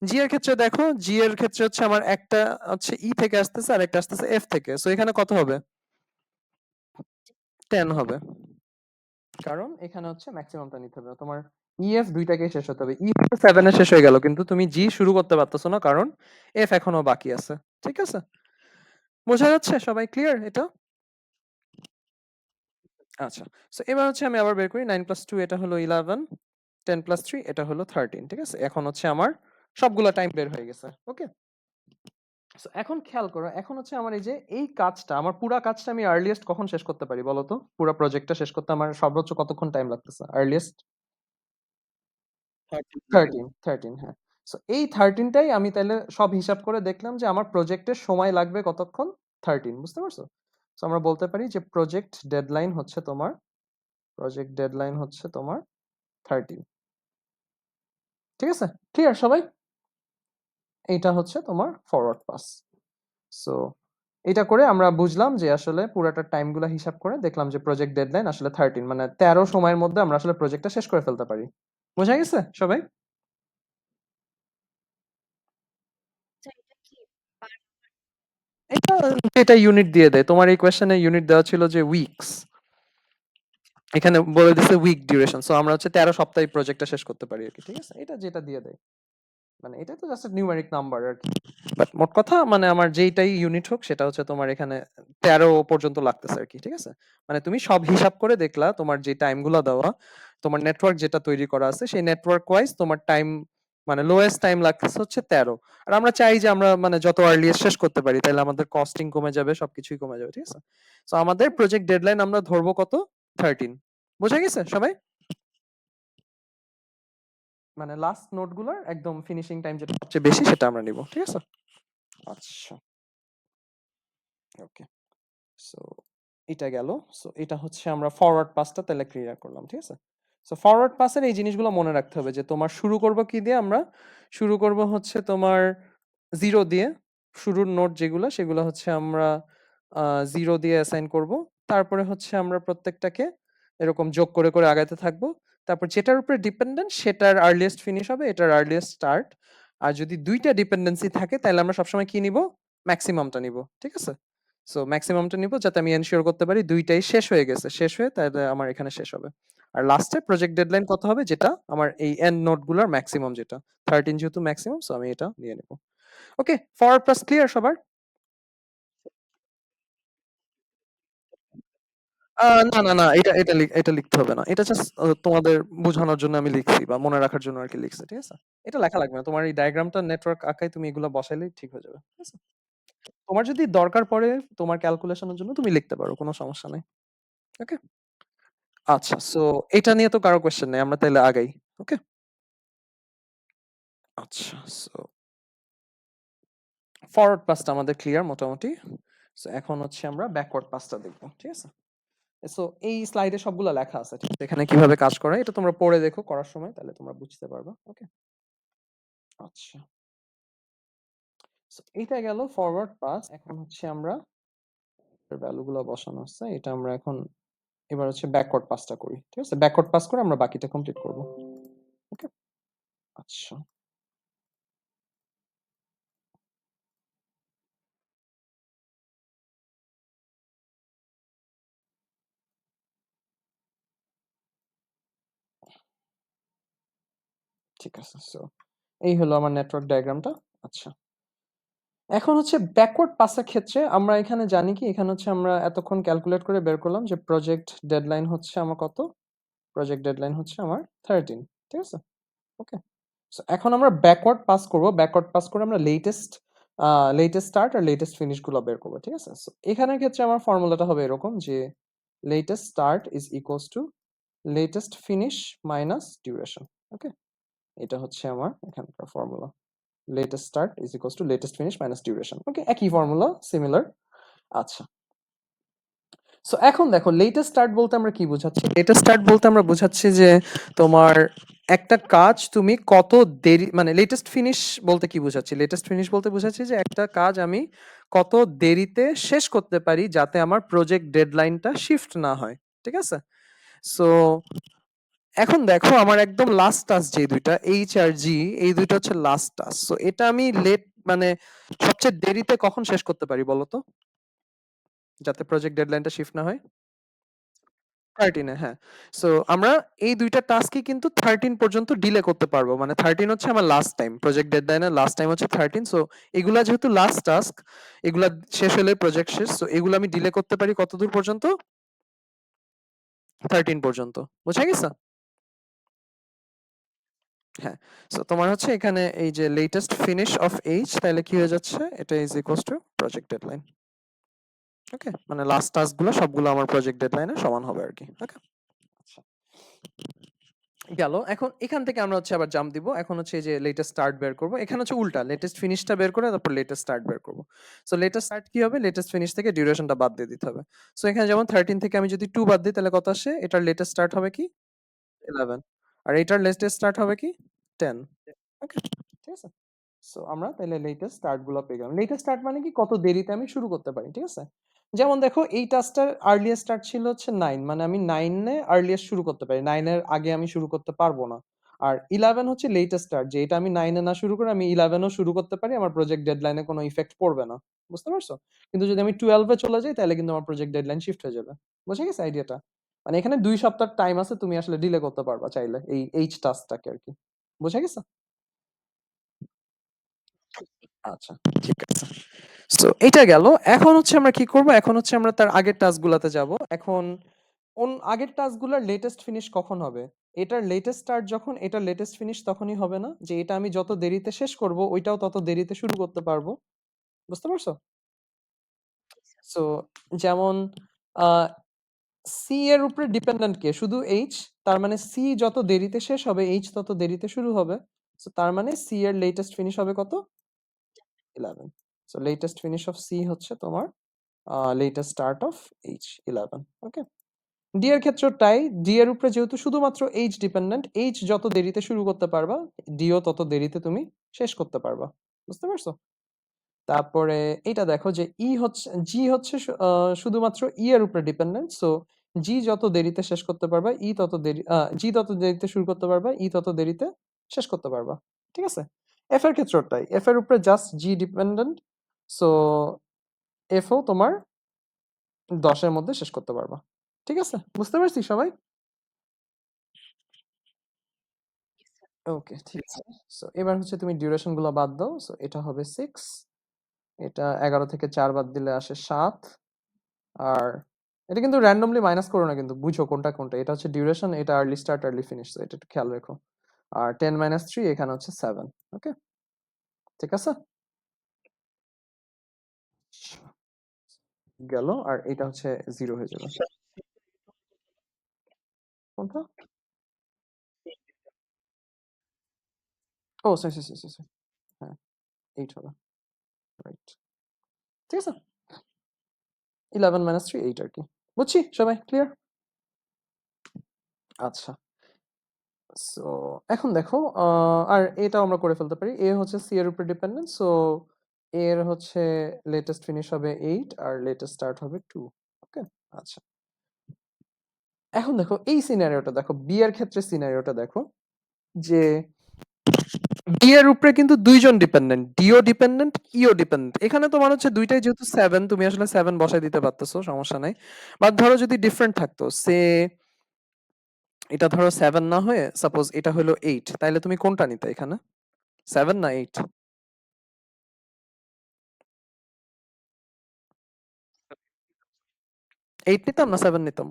জি এর ক্ষেত্রে দেখো, জি এর ক্ষেত্রে হচ্ছে আমার একটা হচ্ছে ই থেকে আসতেছে আর একটা আসতেছে এফ থেকে, সো এখানে কত হবে? 10 হবে, কারণ এখানে হচ্ছে ম্যাক্সিমামটা নিতে হবে তোমার। ইএফ দুইটাকে শেষ হতে হবে, ই 7 এ শেষ হয়ে গেল কিন্তু তুমি জি শুরু করতে পারতেছো না, কারণ এফ এখনো বাকি আছে। ঠিক আছে, বোঝা যাচ্ছে? সবাই ক্লিয়ার এটা? আচ্ছা, সো এবার হচ্ছে আমি আবার বের করি, 9 প্লাস 2 এটা হলো 11, 10 প্লাস 3 এটা হলো 13। ঠিক আছে, এখন হচ্ছে আমার সবগুলা টাইম বের হয়ে গেছে। ওকে, সো এখন খেয়াল করো, এখন হচ্ছে আমার এই যে এই কাজটা, আমার পুরা কাজটা আমি আর্লিয়েস্ট কখন শেষ করতে পারি বলো তো? পুরা প্রজেক্টটা শেষ করতে আমার সর্বোচ্চ কতক্ষণ টাইম লাগতেছে আর্লিয়েস্ট? 13, হ্যাঁ। সো এই 13 টাই আমি তাহলে সব হিসাব করে দেখলাম যে আমার প্রজেক্টের সময় লাগবে কতক্ষণ? 13, বুঝতে পারছো? সো আমরা বলতে পারি যে প্রজেক্ট ডেডলাইন হচ্ছে তোমার 13। ঠিক আছে, ক্লিয়ার সবাই? এইটা হচ্ছে তোমার ফরওয়ার্ড পাস। সো এটা করে আমরা বুঝলাম যে আসলে পুরাটা টাইম গুলা হিসাব করে দেখলাম যে প্রজেক্ট ডেডলাইন আসলে 13, মানে 13 সময়ের মধ্যে আমরা আসলে প্রজেক্টটা শেষ করে ফেলতে পারি। বোঝা গেছে সবাই? এটা এটা ইউনিট দিয়ে দেয়, তোমার এই কোয়েশ্চেনে ইউনিট দেওয়া ছিল যে উইকস, এখানে বলে দিছে উইক ডিউরেশন, সো আমরা হচ্ছে 13 সপ্তাহে প্রজেক্টটা শেষ করতে পারি আর কি। ঠিক আছে, এটা যেটা দিয়ে দেয়, মানে এটা তো জাস্ট নিউমেরিক নাম্বার আর কি। বাট মোট কথা মানে আমার যেইটাই ইউনিট হোক সেটা হচ্ছে তোমার এখানে 13 পর্যন্ত লাগতেছে আর কি। ঠিক আছে, মানে তুমি সব হিসাব করে দেখলা তোমার যে টাইম গুলো দেওয়া, তোমার নেটওয়ার্ক যেটা তৈরি করা আছে সেই নেটওয়ার্ক ওয়াইজ তোমার টাইম, মানে লোয়েস্ট টাইম লাগতেছে হচ্ছে 13। আর আমরা চাই যে আমরা মানে যত আর্লিয়েস্ট শেষ করতে পারি, তাহলে আমাদের কস্টিং কমে যাবে, সবকিছুই কমে যাবে। ঠিক আছে, তো আমাদের প্রজেক্ট ডেডলাইন আমরা ধরবো কত? 13। বোঝা গেছে সবাই? মানে লাস্ট নোট গুলার একদম ফিনিশিং টাইম যেটা সবচেয়ে বেশি সেটা আমরা নিব। ঠিক আছে, আচ্ছা, ওকে। সো এটা গেল। সো এটা হচ্ছে আমরা ফরওয়ার্ড পাসটা তাহলে ক্লিয়ার করলাম। ঠিক আছে, সো ফরওয়ার্ড পাসের এই জিনিসগুলো মনে রাখতে হবে যে তোমার শুরু করব কি দিয়ে, আমরা শুরু করব হচ্ছে তোমার জিরো দিয়ে। শুরুর নোট যেগুলো সেগুলো হচ্ছে আমরা জিরো দিয়ে অ্যাসাইন করব। তারপরে হচ্ছে আমরা প্রত্যেকটাকে এরকম যোগ করে করে আগাতে থাকবো। তারপর যেটার উপরে ডিপেন্ডেন্ট সেটার আর্লিয়েস্ট ফিনিশ হবে, এটার আর্লিয়েস্ট স্টার্ট। আর যদি দুইটা ডিপেন্ডেন্সি থাকে তাহলে আমরা সবসময় কি নিব? ম্যাক্সিমামটা নিব। ঠিক আছে, সো ম্যাক্সিমামটা নিব যাতে আমি এনশিওর করতে পারি দুইটাই শেষ হয়ে গেছে, শেষ হয়ে তাহলে আমার এখানে শেষ হবে। আর লাস্টে প্রজেক্ট ডেডলাইন কত হবে, যেটা আমার এই এন্ড নোট গুলোর ম্যাক্সিমাম, যেটা 13 যেহেতু ম্যাক্সিমাম, সো আমি এটা নিয়ে নেব। ওকে, ফরওয়ার্ড প্লাস ক্লিয়ার সবার? না না না, এটা লিখতে হবে না, এটা জাস্ট তোমাদের বোঝানোর জন্য আমি লিখছি বা মনে রাখার জন্য আর কি লিখছি। ঠিক আছে, এটা লেখা লাগবে না, তোমার এই ডায়াগ্রামটা নেটওয়ার্ক আঁকায় তুমি এগুলো বসাইলেই ঠিক হয়ে যাবে। ঠিক আছে, তোমার যদি দরকার পড়ে তোমার ক্যালকুলেশনের জন্য তুমি লিখতে পারো, কোনো সমস্যা নাই। ওকে, আচ্ছা, সো এটা নিয়ে তো কারো কোয়েশ্চেন নেই, আমরা তাহলে আগাই। ওকে, আচ্ছা, সো ফরওয়ার্ড পাসটা আমাদের ক্লিয়ার মোটামুটি। সো এখন হচ্ছে আমরা ব্যাকওয়ার্ড পাসটা দেখবো। ঠিক আছে, সো এই স্লাইডে সবগুলা লেখা আছে, ঠিক আছে? এখানে কিভাবে কাজ করে এটা তোমরা পড়ে দেখো করার সময়, তাহলে তোমরা বুঝতে পারবা। ওকে, আচ্ছা, সো এটা গেল ফরওয়ার্ড পাস। এখন হচ্ছে আমরা ভ্যালুগুলো বসানো আছে, এটা আমরা এখন এবার হচ্ছে ব্যাকওয়ার্ড পাসটা করি। ঠিক আছে, ব্যাকওয়ার্ড পাস করে আমরা বাকিটা কমপ্লিট করব। ওকে, আচ্ছা, ঠিক আছে, সো এই হলো আমার নেটওয়ার্ক ডায়াগ্রামটা। আচ্ছা, এখন হচ্ছে ব্যাকওয়ার্ড পাসের ক্ষেত্রে আমরা এখানে জানি কি, এখানে হচ্ছে আমরা এতক্ষণ ক্যালকুলেট করে বের করলাম যে প্রজেক্ট ডেডলাইন হচ্ছে আমার কত? প্রজেক্ট ডেডলাইন হচ্ছে আমার 13। ঠিক আছে, ওকে। সো এখন আমরা ব্যাকওয়ার্ড পাস করব, ব্যাকওয়ার্ড পাস করে আমরা লেটেস্ট স্টার্ট আর লেটেস্ট ফিনিশ গুলো বের করব। ঠিক আছে, সো এখানের ক্ষেত্রে আমার ফর্মুলাটা হবে এরকম যে latest start is equals to latest finish minus duration. Okay, এটা হচ্ছে আমার এখানকার formula, latest start is equals to latest finish minus duration. Okay, একই ফর্মুলা, সিমিলার। আচ্ছা, সো এখন দেখো লেটেস্ট স্টার্ট বলতে আমরা কি বোঝাচ্ছি? লেটেস্ট স্টার্ট বলতে আমরা বোঝাচ্ছি যে তোমার একটা কাজ তুমি কত দেরি, মানে লেটেস্ট ফিনিশ বলতে কি বোঝাচ্ছি? লেটেস্ট ফিনিশ বলতে বোঝাচ্ছি যে একটা কাজ আমি কত দেরিতে শেষ করতে পারি যাতে আমার প্রজেক্ট ডেডলাইনটা শিফট না হয়। ঠিক আছে? সো এখন দেখো আমার একদম লাস্ট টাস্ক যে দুইটা এইচ আর জি, এই দুইটা হচ্ছে লাস্ট টাস্ক। সো এটা আমি লেট মানে সবচেয়ে দেরিতে কখন শেষ করতে পারি বলো তো? যাতে প্রজেক্ট ডেডলাইনটা শিফট না হয়? 13 এ, হ্যাঁ। সো আমরা এই দুইটা টাস্কই কিন্তু 13 পর্যন্ত ডিলে করতে পারবো। মানে 13 হচ্ছে আমার লাস্ট টাইম। প্রজেক্ট ডেডলাইনের লাস্ট টাইম হচ্ছে 13। সো এগুলা যেহেতু লাস্ট টাস্ক, এগুলা শেষ হলে প্রজেক্ট শেষ। সো এগুলো আমি ডিলে করতে পারি কতদূর পর্যন্ত? 13 পর্যন্ত। বুঝা গেছে? হ্যাঁ। সো তোমার হচ্ছে এখানে এই যে লেটেস্ট ফিনিশ অফ এইচ, তাহলে কি হয়ে যাচ্ছে? এটা is equals to project deadline. Okay? মানে লাস্ট টাস্ক গুলো সবগুলো আমার প্রজেক্ট ডেডলাইনের সমান হবে আরকি। ওকে? আচ্ছা। গেল। এখন এখান থেকে আমরা হচ্ছে আবার জাম্প দিব। এখন হচ্ছে এই যে লেটেস্ট স্টার্ট বের করব। এখানে হচ্ছে উল্টা। লেটেস্ট ফিনিশটা বের করে তারপর লেটেস্ট স্টার্ট বের করব। সো লেটেস্ট স্টার্ট কি হবে? লেটেস্ট ফিনিশ থেকে ডিউরেশনটা বাদ দিয়ে দিতে হবে। সো এখানে যেমন 13 থেকে আমি যদি 2 বাদ দিই তাহলে কত আসে? এটার লেটেস্ট স্টার্ট হবে কি? 11। আর এটার লেটেস্ট স্টার্ট হবে কি? 10। ওকে? ঠিক আছে? সো আমরা তাহলে লেটেস্ট স্টার্ট গুলো পেয়ে গেলাম। লেটেস্ট স্টার্ট মানে কি? কত দেরিতে আমি শুরু করতে পারি। ঠিক আছে? যেমন দেখো এই টাস্কটার আর্লিয়েস্ট স্টার্ট ছিল হচ্ছে 9, মানে আমি 9 এ আর্লিয়েস্ট শুরু করতে পারি। 9 এর আগে আমি শুরু করতে পারবো না। আর 11 হচ্ছে লেটেস্ট স্টার্ট, যে এটা আমি 9 এ না শুরু করে আমি 11 এও শুরু করতে পারি। আমার প্রজেক্ট ডেডলাইনে কোনো ইফেক্ট পড়বে না। বুঝতে পারছো? কিন্তু যদি আমি 12 এ চলে যাই তাহলে কিন্তু আমার প্রজেক্ট ডেডলাইন শিফট হয়ে যাবে। বুঝা গেছে আইডিয়াটা? মানে এখানে 2 সপ্তাহ টাইম আছে, তুমি আসলে ডিলে করতে পারবা চাইলে এই এইচ টাস্কটাকে আরকি। বুঝা গেছে? আচ্ছা, ঠিক আছে। সো এইটা গেল। এখন হচ্ছে আমরা কি করব? এখন হচ্ছে আমরা তার আগের টাস্ক গুলাতে যাব। এখন আগের টাস্ক গুলার লেটেস্ট ফিনিশ কখন হবে? এটার লেটেস্ট স্টার্ট যখন, এটার লেটেস্ট ফিনিশ তখনই হবে না? যে এটা আমি যত দেরিতে শেষ করব, ওইটাও তত দেরিতে শুরু করতে পারবো। বুঝতে পারছো? সো যেমন আ সি এর উপরে ডিপেন্ডেন্ট কে? শুধু এইচ। তার মানে সি যত দেরিতে শেষ হবে, এইচ তত দেরিতে শুরু হবে। সো তার মানে সি এর লেটেস্ট ফিনিশ হবে কত? 11। So latest finish of C হচ্ছে তোমার latest start of H 11। Okay? D এর ক্ষেত্রেও তাই। ডি এর উপরে যেহেতু শুধুমাত্র এইচ ডিপেন্ডেন্ট, এইচ যত দেরিতে শুরু করতে পারবা, ডিও তত দেরিতে তুমি শেষ করতে পারবা। বুঝতে পারছো? তারপরে এইটা দেখো যে ই হচ্ছে, জি হচ্ছে শুধুমাত্র ই এর উপরে ডিপেন্ডেন্ট। সো জি যত দেরিতে শেষ করতে পারবা, ই তত দেরি জি তত দেরিতে শুরু করতে পারবা, ই তত দেরিতে শেষ করতে পারবা। ঠিক আছে? এফ এর ক্ষেত্রেও তাই। এফ এর উপরে জাস্ট জি ডিপেন্ডেন্ট। সো এফ ও তোমার 10 এর মধ্যে শেষ করতে পারবা। ঠিক আছে? বুঝতে পারছি সবাই? ওকে, ঠিক আছে। সো এবার হচ্ছে তুমি ডিউরেশন গুলো বাদ দাও। সো এটা হবে 6, এটা 11 থেকে 4 বাদ দিলে আসে 7। আর এটা কিন্তু র্যান্ডমলি মাইনাস করো না, কিন্তু বুঝো কোনটা কোনটা। এটা হচ্ছে ডিউরেশন, এটা early start early finish. So এটা একটু খেয়াল রেখো। আর 10 মাইনাস 3 এখানে হচ্ছে 7। ওকে? ঠিক আছে? গেল। আর এটা হচ্ছে 0 হয়ে যাবে। কোনটা? ও সরি সরি সরি সরি। হ্যাঁ, 8 হবে। রাইট। ঠিক আছে? 11 মাইনাস 3 8 আর কি। বুঝছি সবাই? ক্লিয়ার? আচ্ছা। সো এখন দেখো আর এটাও আমরা করে ফেলতে পারি। এ হচ্ছে সি এর উপর ডিপেন্ডেন্ট। সো এর হচ্ছে লেটেস্ট ফিনিশ হবে 8 আর লেটেস্ট স্টার্ট হবে 2। ওকে? আচ্ছা। এখন দেখো এই সিনারিওটা দেখো, বি এর ক্ষেত্রে সিনারিওটা দেখো যে বি এর উপরে কিন্তু দুইজন ডিপেন্ডেন্ট, ডিও ডিপেন্ডেন্ট, ইও ডিপেন্ডেন্ট। এখানে তোমার হচ্ছে দুইটাই যেহেতু 7, তুমি আসলে 7 বসায় দিতে পারতেছো, সমস্যা নাই। বাট ধরো যদি ডিফারেন্ট থাকতো, সে এটা ধরো 7 না হয়ে সাপোজ এটা হলো 8, তাইলে তুমি কোনটা নিতে এখানে? 7 না 8? 8 নিতাম না 7 নিতাম?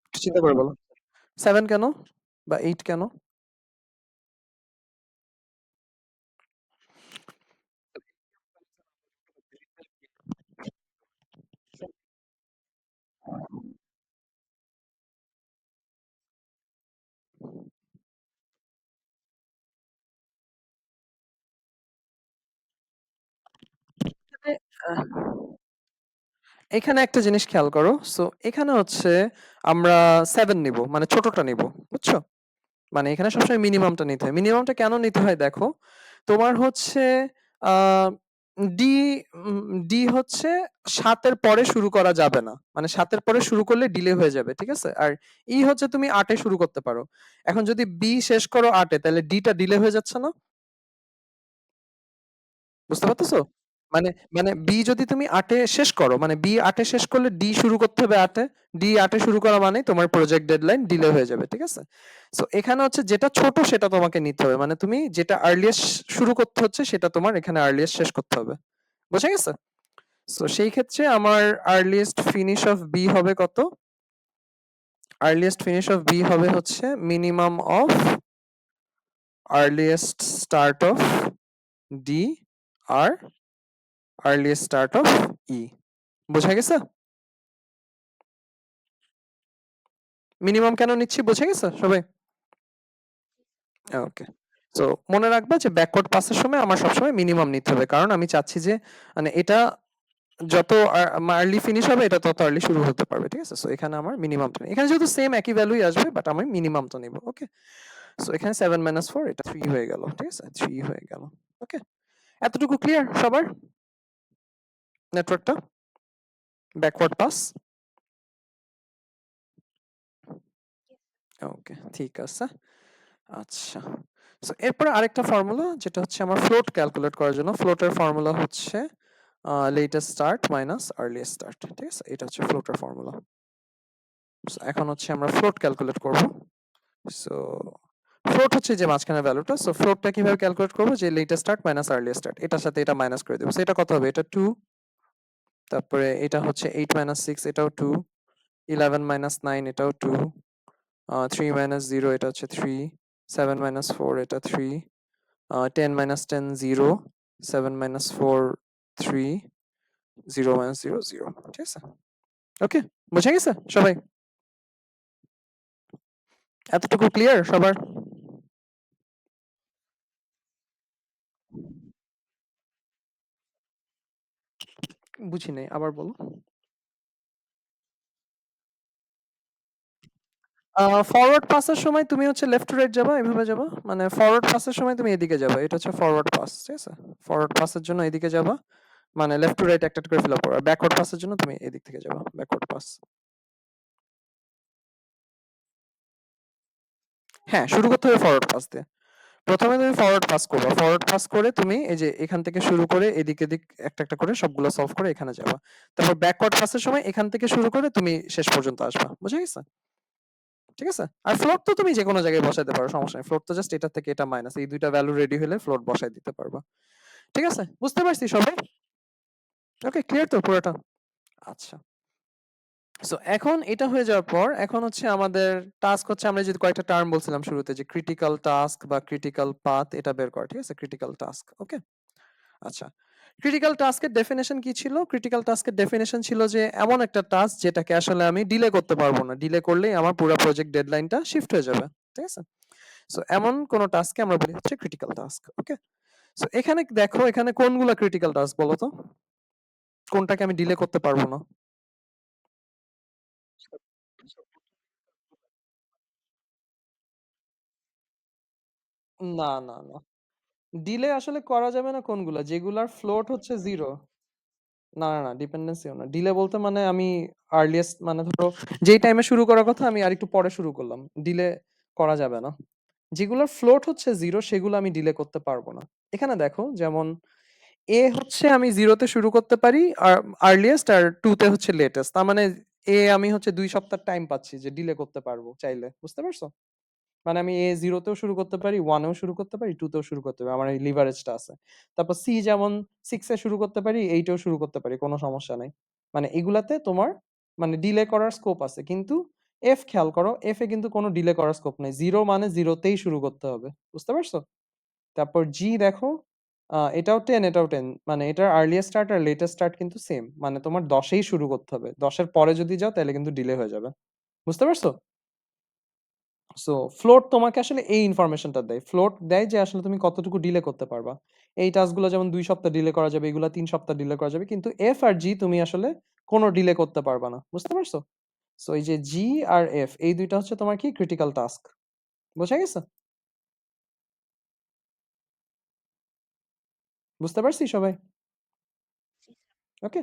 একটু চিন্তা করে বলো। 7 কেন? বা 8 কেন? এখানে এখানে একটা জিনিস খেয়াল করো। সো এখানে হচ্ছে আমরা 7 নিব, মানে ছোটটা নিব। বুঝছো? মানে এখানে সবসময় মিনিমামটা নিতে হয়। মিনিমামটা কেন নিতে হয় দেখো, তোমার হচ্ছে আহ ডি ডি হচ্ছে ৭ এর পরে শুরু করা যাবে না। মানে ৭ এর পরে শুরু করলে ডিলে হয়ে যাবে। ঠিক আছে? আর ই হচ্ছে তুমি ৮ এ শুরু করতে পারো। এখন যদি বি শেষ করো ৮ এ তাহলে ডি টা ডিলে হয়ে যাচ্ছে না? বুঝতে পারতেছো? মানে মানে বি যদি তুমি ৮ এ শেষ করো, মানে বি ৮ এ শেষ করলে ডি শুরু করতে হবে ৮ এ। ডি ৮ এ শুরু করা মানেই তোমার প্রজেক্ট ডেডলাইন ডিলে হয়ে যাবে। ঠিক আছে? সো এখানে হচ্ছে যেটা ছোট সেটা তোমাকে নিতে হবে। মানে তুমি যেটা আর্লিয়েস্ট শুরু করতে হচ্ছে সেটা তোমার এখানে আর্লিয়েস্ট শেষ করতে হবে। বুঝা গেছে? সো সেই ক্ষেত্রে আমার আর্লিয়েস্ট ফিনিশ অফ বি হবে কত? আর্লিয়েস্ট ফিনিশ অফ বি হবে হচ্ছে minimum of earliest start of D আর আর্লিয়েস্ট স্টার্ট অফ ই। বোঝা গেছে? মিনিমাম কেন নিচ্ছি বোঝা গেছে সবাই? ওকে। সো মনে রাখবা যে ব্যাকওয়ার্ড পাসের সময় আমার সবসময় মিনিমাম নিতে হবে। কারণ আমি চাচ্ছি যে মানে এটা যত আর্লি ফিনিশ হবে এটা তত আর্লি শুরু হতে পারবে। ঠিক আছে? সো এখানে আমার মিনিমামটা এখানে যেহেতু সেম একই ভ্যালুই আসবে বাট আমি মিনিমামটা নিব। ওকে? সো এখানে 7 মাইনাস 4 এটা 3 হয়ে গেল। ঠিক আছে? 3 হয়ে গেল। ওকে? এতটুকু ক্লিয়ার সবার? নেটওয়ার্কটা? Backward pass? ওকে, ঠিক আছে। আচ্ছা। সো এরপরে আরেকটা ফর্মুলা যেটা হচ্ছে আমার ফ্লোট ক্যালকুলেট করার জন্য। ফ্লোটের ফর্মুলা হচ্ছে latest start minus earliest start. ঠিক আছে? এটা হচ্ছে ফ্লোটের ফর্মুলা। সো এখন হচ্ছে আমরা ফ্লোট ক্যালকুলেট করব। সো ফ্লোট হচ্ছে যে মাঝখানের ভ্যালুটা। সো ফ্লোটটা কিভাবে ক্যালকুলেট করব? যে latest start minus earliest start. এটার সাথে এটা মাইনাস করে দেব। সো এটা কত হবে? এটা 2, তারপরে এটা হচ্ছে 8 মাইনাস 6 এটাও 2, 11 মাইনাস 9 এটাও 2, 3 মাইনাস 0 এটা হচ্ছে 3, 7 মাইনাস 4 এটা 3, 10 minus 10 0, 7 minus 4 3, 0 minus 0 0। ঠিক আছে? ওকে, বুঝে গেছে সবাই? এতটুকু ক্লিয়ার সবার? বুঝি নাই, আবার বলো। ফরওয়ার্ড পাসের সময় তুমি হচ্ছে লেফট টু রাইট যাবা, এভাবে যাবা। মানে ফরওয়ার্ড পাসের সময় তুমি এদিকে যাবা। এটা হচ্ছে ফরওয়ার্ড পাস। ঠিক আছে? ফরওয়ার্ড পাসের জন্য এদিকে যাবা। মানে লেফট টু রাইট একটা একটা করে ফিল আপ করো। আর ব্যাকওয়ার্ড পাসের জন্য তুমি এদিক থেকে যাবা। Backward pass. হ্যাঁ, শুরু করতে হবে ফরওয়ার্ড পাস দিয়ে। প্রথমে তুমি ফরওয়ার্ড পাস করবা। ফরওয়ার্ড পাস করে তুমি এই যে এখান থেকে শুরু করে এদিক এদিক একটা একটা করে সবগুলো সলভ করে এখানে যাবা। তারপর ব্যাকওয়ার্ড পাসের সময় এখান থেকে শুরু করে তুমি শেষ পর্যন্ত আসবা। বুঝা গেছে? ঠিক আছে? আর ফ্লোট তো তুমি যেকোনো জায়গায় বসাইতে পারো, সমস্যা নেই। ফ্লোট তো জাস্ট এটা থেকে এটা মাইনাস। এই দুইটা ভ্যালু রেডি হলে ফ্লোট বসাই দিতে পারবা। ঠিক আছে? বুঝতে পারছি সবাই? ওকে, ক্লিয়ার তো পুরোটা? আচ্ছা। সো এখন এটা হয়ে যাওয়ার পর এখন হচ্ছে আমাদের টাস্ক হচ্ছে আমরা যে কয়েকটা টার্ম বলছিলাম শুরুতে যে ক্রিটিক্যাল টাস্ক বা ক্রিটিক্যাল পাথ এটা বের করা। ঠিক আছে? Critical task. ওকে? আচ্ছা। ক্রিটিক্যাল টাস্কের ডেফিনিশন কি ছিল? ক্রিটিক্যাল টাস্কের ডেফিনিশন ছিল যে এমন একটা টাস্ক যেটাকে আসলে আমি ডিলে করতে পারবো না। ডিলে করলেই আমার পুরো প্রজেক্ট ডেডলাইনটা শিফট হয়ে যাবে। ঠিক আছে? সো এমন কোন টাস্ককে আমরা বলি হচ্ছে ক্রিটিক্যাল টাস্ক। ওকে? সো এখানে দেখো এখানে কোনগুলা ক্রিটিক্যাল টাস্ক বলো তো? কোনটাকে আমি ডিলে করতে পারবো না? না, না, না। ডিলে আসলে করা যাবে না কোনগুলা? যেগুলার ফ্লোট হচ্ছে 0। না, না, না, ডিপেন্ডেন্সিও না। ডিলে বলতে মানে আমি আর্লিয়েস্ট মানে ধরো যেই টাইমে শুরু করার কথা আমি আরেকটু পরে শুরু করলাম। ডিলে করা যাবে না। যেগুলোর ফ্লোট হচ্ছে 0 সেগুলো আমি ডিলে করতে পারবো না। এখানে দেখো যেমন এ হচ্ছে আমি 0 তে শুরু করতে পারি আর আর্লিয়েস্ট আর 2 তে হচ্ছে লেটেস্ট। তার মানে এ আমি হচ্ছে 2 সপ্তাহ টাইম পাচ্ছি যে ডিলে করতে পারবো চাইলে। বুঝতে পারছো? মানে আমি এ 0 তেও শুরু করতে পারি, 1 এও শুরু করতে পারি, 2 তেও শুরু করতে পারি। আমার এই লিভারেজটা আছে। তারপর সি যেমন 6 এ শুরু করতে পারি, 8 এও শুরু করতে পারি। কোনো সমস্যা নাই। মানে এগুলাতে তোমার মানে ডিলে করার স্কোপ আছে। কিন্তু এফ খেয়াল করো, এফ এ কিন্তু কোনো ডিলে করার স্কোপ নাই। 0 মানে 0 তেই শুরু করতে হবে। বুঝতে পারছো? তারপর জি দেখো এটাও 10 এটাও 10। মানে এটার আর্লিয়েস্ট স্টার্ট আর লেটেস্ট স্টার্ট কিন্তু সেম। মানে তোমার 10 এই শুরু করতে হবে। 10 এর পরে যদি যাও তাহলে কিন্তু ডিলে হয়ে যাবে। বুঝতে পারছো? সো ফ্লোট তোমাকে আসলে এই ইনফরমেশনটা দেয়। ফ্লোট দেয় যে আসলে তুমি কতটুকু ডিলে করতে পারবা। এই টাস্কগুলো যেমন ২ সপ্তাহ ডিলে করা যাবে, এগুলা ৩ সপ্তাহ ডিলে করা যাবে। কিন্তু এফ আর জি তুমি আসলে কোনো ডিলে করতে পারবা না। বুঝতে পারছো? সো এই যে জি আর এফ এই ২ টা হচ্ছে তোমার কি ক্রিটিক্যাল টাস্ক। বোঝা গেছে? বুঝতে পারছি সবাই? ওকে?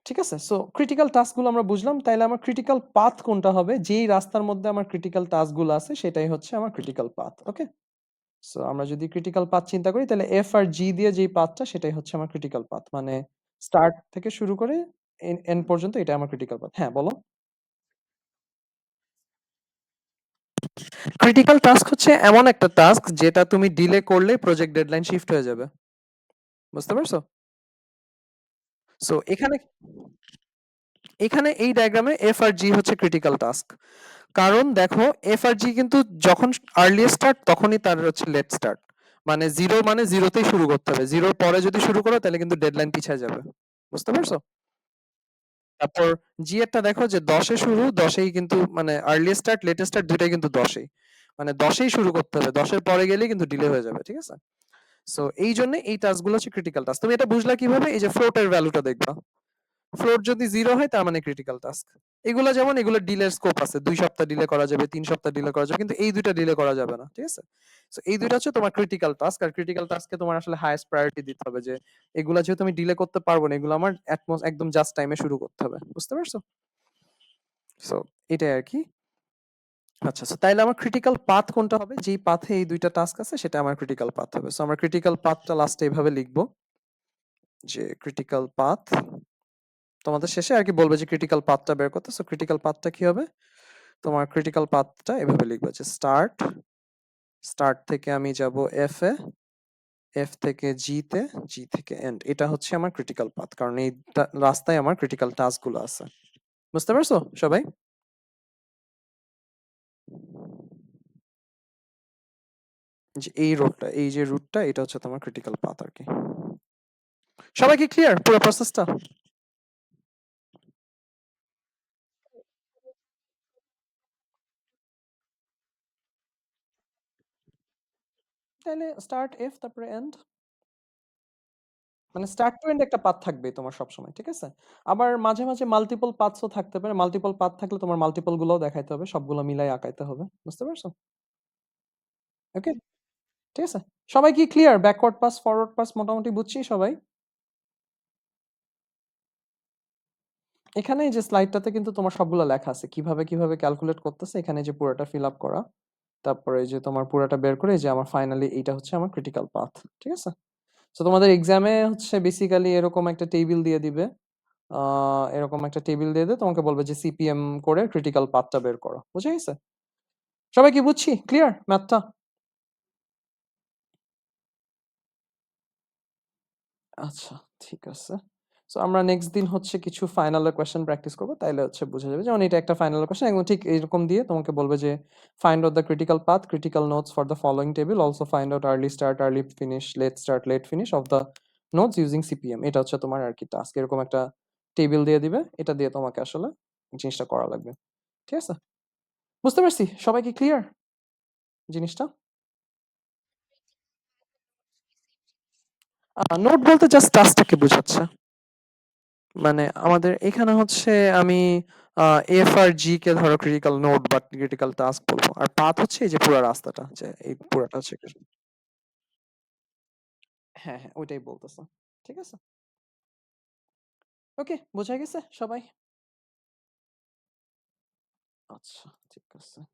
ঠিক আছে? সো ক্রিটিক্যাল টাস্ক গুলো আমরা বুঝলাম। তাইলে আমার ক্রিটিক্যাল পাথ কোনটা হবে? যেই রাস্তার মধ্যে আমার ক্রিটিক্যাল টাস্ক গুলো আছে সেটাই হচ্ছে আমার ক্রিটিক্যাল পাথ। ওকে? সো আমরা যদি ক্রিটিক্যাল পাথ চিন্তা করি তাহলে এফ আর জি দিয়ে যেই পাথটা সেটাই হচ্ছে আমার ক্রিটিক্যাল পাথ। মানে স্টার্ট থেকে শুরু করে এন্ড পর্যন্ত এটা আমার ক্রিটিক্যাল পাথ। হ্যাঁ, বলো। ক্রিটিক্যাল টাস্ক হচ্ছে এমন একটা টাস্ক যেটা তুমি ডিলে করলে প্রজেক্ট ডেডলাইন শিফট হয়ে যাবে। বুঝতে পারছো? সো এখানে এখানে এই ডায়াগ্রামে এফ আর জি হচ্ছে ক্রিটিক্যাল টাস্ক। কারণ দেখো এফ আর জি কিন্তু যখন আর্লিয়েস্ট স্টার্ট তখনই তার হচ্ছে লেট স্টার্ট। মানে জিরো মানে জিরোতেই শুরু করতে হবে, জিরোর পরে যদি শুরু করো তাহলে কিন্তু ডেডলাইন পিছিয়ে যাবে। বুঝতে পারছো? তারপর জি এরটা দেখো যে 10 এ শুরু, 10 এই কিন্তু মানে আর্লিয়েস্ট স্টার্ট লেটেস্ট স্টার্ট দুটাই কিন্তু 10-এই। মানে 10-এই শুরু করতে হবে, 10-এর পরে গেলেই কিন্তু ডিলে হয়ে যাবে। ঠিক আছে? সো এই জন্য এই টাস্কগুলো হচ্ছে ক্রিটিক্যাল টাস্ক। তুমি এটা বুঝলা কিভাবে? এই যে ফ্লোটের ভ্যালুটা দেখবা, ফ্লোট যদি জিরো হয় তার মানে ক্রিটিক্যাল টাস্ক। এগুলো যেমন এগুলো ডিলের স্কোপ আছে, 2 সপ্তাহ ডিলে করা যাবে, 3 সপ্তাহ ডিলে করা যাবে, কিন্তু এই দুইটা ডিলে করা যাবে না। ঠিক আছে? সো এই দুইটা হচ্ছে তোমার ক্রিটিক্যাল টাস্ক। আর ক্রিটিক্যাল টাস্কে তোমার আসলে হাইয়েস্ট প্রায়োরিটি দিতে হবে, যে এগুলা যেহেতু আমি ডিলে করতে পারবো না, এগুলো আমার একদম জাস্ট টাইমে শুরু করতে হবে। বুঝতে পারছো? সো এটাই আর কি। আচ্ছা, সো তাইলে আমার ক্রিটিক্যাল পাথ কোনটা হবে? যেই পাথে এই দুইটা টাস্ক আছে সেটা আমার ক্রিটিক্যাল পাথ হবে। সো আমরা ক্রিটিক্যাল পাথটা লাস্টে এভাবে লিখবো যে ক্রিটিক্যাল পাথ, তোমাদের শেষে আর কি বলবে যে ক্রিটিক্যাল পাথটা বের করতে। সো ক্রিটিক্যাল পাথটা কি হবে? তোমার ক্রিটিক্যাল পাথটা এভাবে লিখবে যে স্টার্ট, স্টার্ট থেকে আমি যাব এফ এ, এফ থেকে জি তে, জি থেকে এন্ড। এটা হচ্ছে আমার ক্রিটিক্যাল পাথ, কারণ এই রাস্তায় আমার ক্রিটিক্যাল টাস্ক গুলো আছে। বুঝতে পারছো সবাই? যে এই রোডটা, এই যে রুটটা, এটা হচ্ছে তোমার ক্রিটিক্যাল পাথ আর কি। সবাই কি ক্লিয়ার পুরো প্রসেসটা? তাহলে স্টার্ট এফ তারপরে এন্ড, মানে স্টার্ট টু এন্ড একটা পাথ থাকবে তোমার সবসময়। ঠিক আছে? আবার মাঝে মাঝে মাল্টিপল পাথসও থাকতে পারে। মাল্টিপল পাথ থাকলে তোমার মাল্টিপল গুলোও দেখাইতে হবে, সবগুলো মিলাই আঁকাইতে হবে। বুঝতে পারছো? ওকে? ঠিক আছে? সবাই কি clear? Backward pass forward pass মোটামুটি বুঝছি সবাই? এখানে এই যে স্লাইডটাতে কিন্তু তোমার সবগুলো লেখা আছে কিভাবে কিভাবে ক্যালকুলেট করতেছে, এখানে যে পুরোটা ফিল আপ করা, তারপরে এই যে তোমার পুরোটা বের করে এই যে আমার ফাইনালি এইটা হচ্ছে আমার ক্রিটিক্যাল পাথ। ঠিক আছে? তো তোমাদের এক্সামে হচ্ছে বেসিক্যালি এরকম একটা টেবিল দিয়ে দিবে, এরকম একটা টেবিল দিয়ে দিয়ে তোমাকে বলবে যে সিপিএম করে ক্রিটিক্যাল পাথটা বের করো। বুঝে গেছে? সবাই কি বুঝছি? ক্লিয়ার ম্যাথটা? আচ্ছা, ঠিক আছে। সো আমরা নেক্সট দিন হচ্ছে কিছু ফাইনালের কোয়েশ্চেন প্র্যাকটিস করব, তাইলে হচ্ছে বোঝা যাবে। যেমন এটা একটা ফাইনাল কোয়েশ্চেন, একদম ঠিক এরকম দিয়ে তোমাকে বলবে যে find out the critical path, critical nodes for the following table, also find out early start, early finish, late start, late finish of the nodes using CPM. এটা হচ্ছে তোমার আর কি টাস্ক। এরকম একটা টেবিল দিয়ে দিবে, এটা দিয়ে তোমাকে আসলে জিনিসটা করা লাগবে। ঠিক আছে? বুঝতে পারছি? সবাই কি ক্লিয়ার জিনিসটা? নোট বলতে জাস্ট টাস্কটাকে বোঝাচ্ছে। মানে আমাদের এখানে হচ্ছে আমি এফ আর জি কে ধরো ক্রিটিক্যাল নোড বা ক্রিটিক্যাল টাস্ক বলবো, আর পাথ হচ্ছে এই যে পুরো রাস্তাটা, যে এই পুরোটা হচ্ছে হ্যাঁ হ্যাঁ ওইটাই বলতেছে। ঠিক আছে? ওকে, বোঝা গেছে সবাই? আচ্ছা, ঠিক আছে।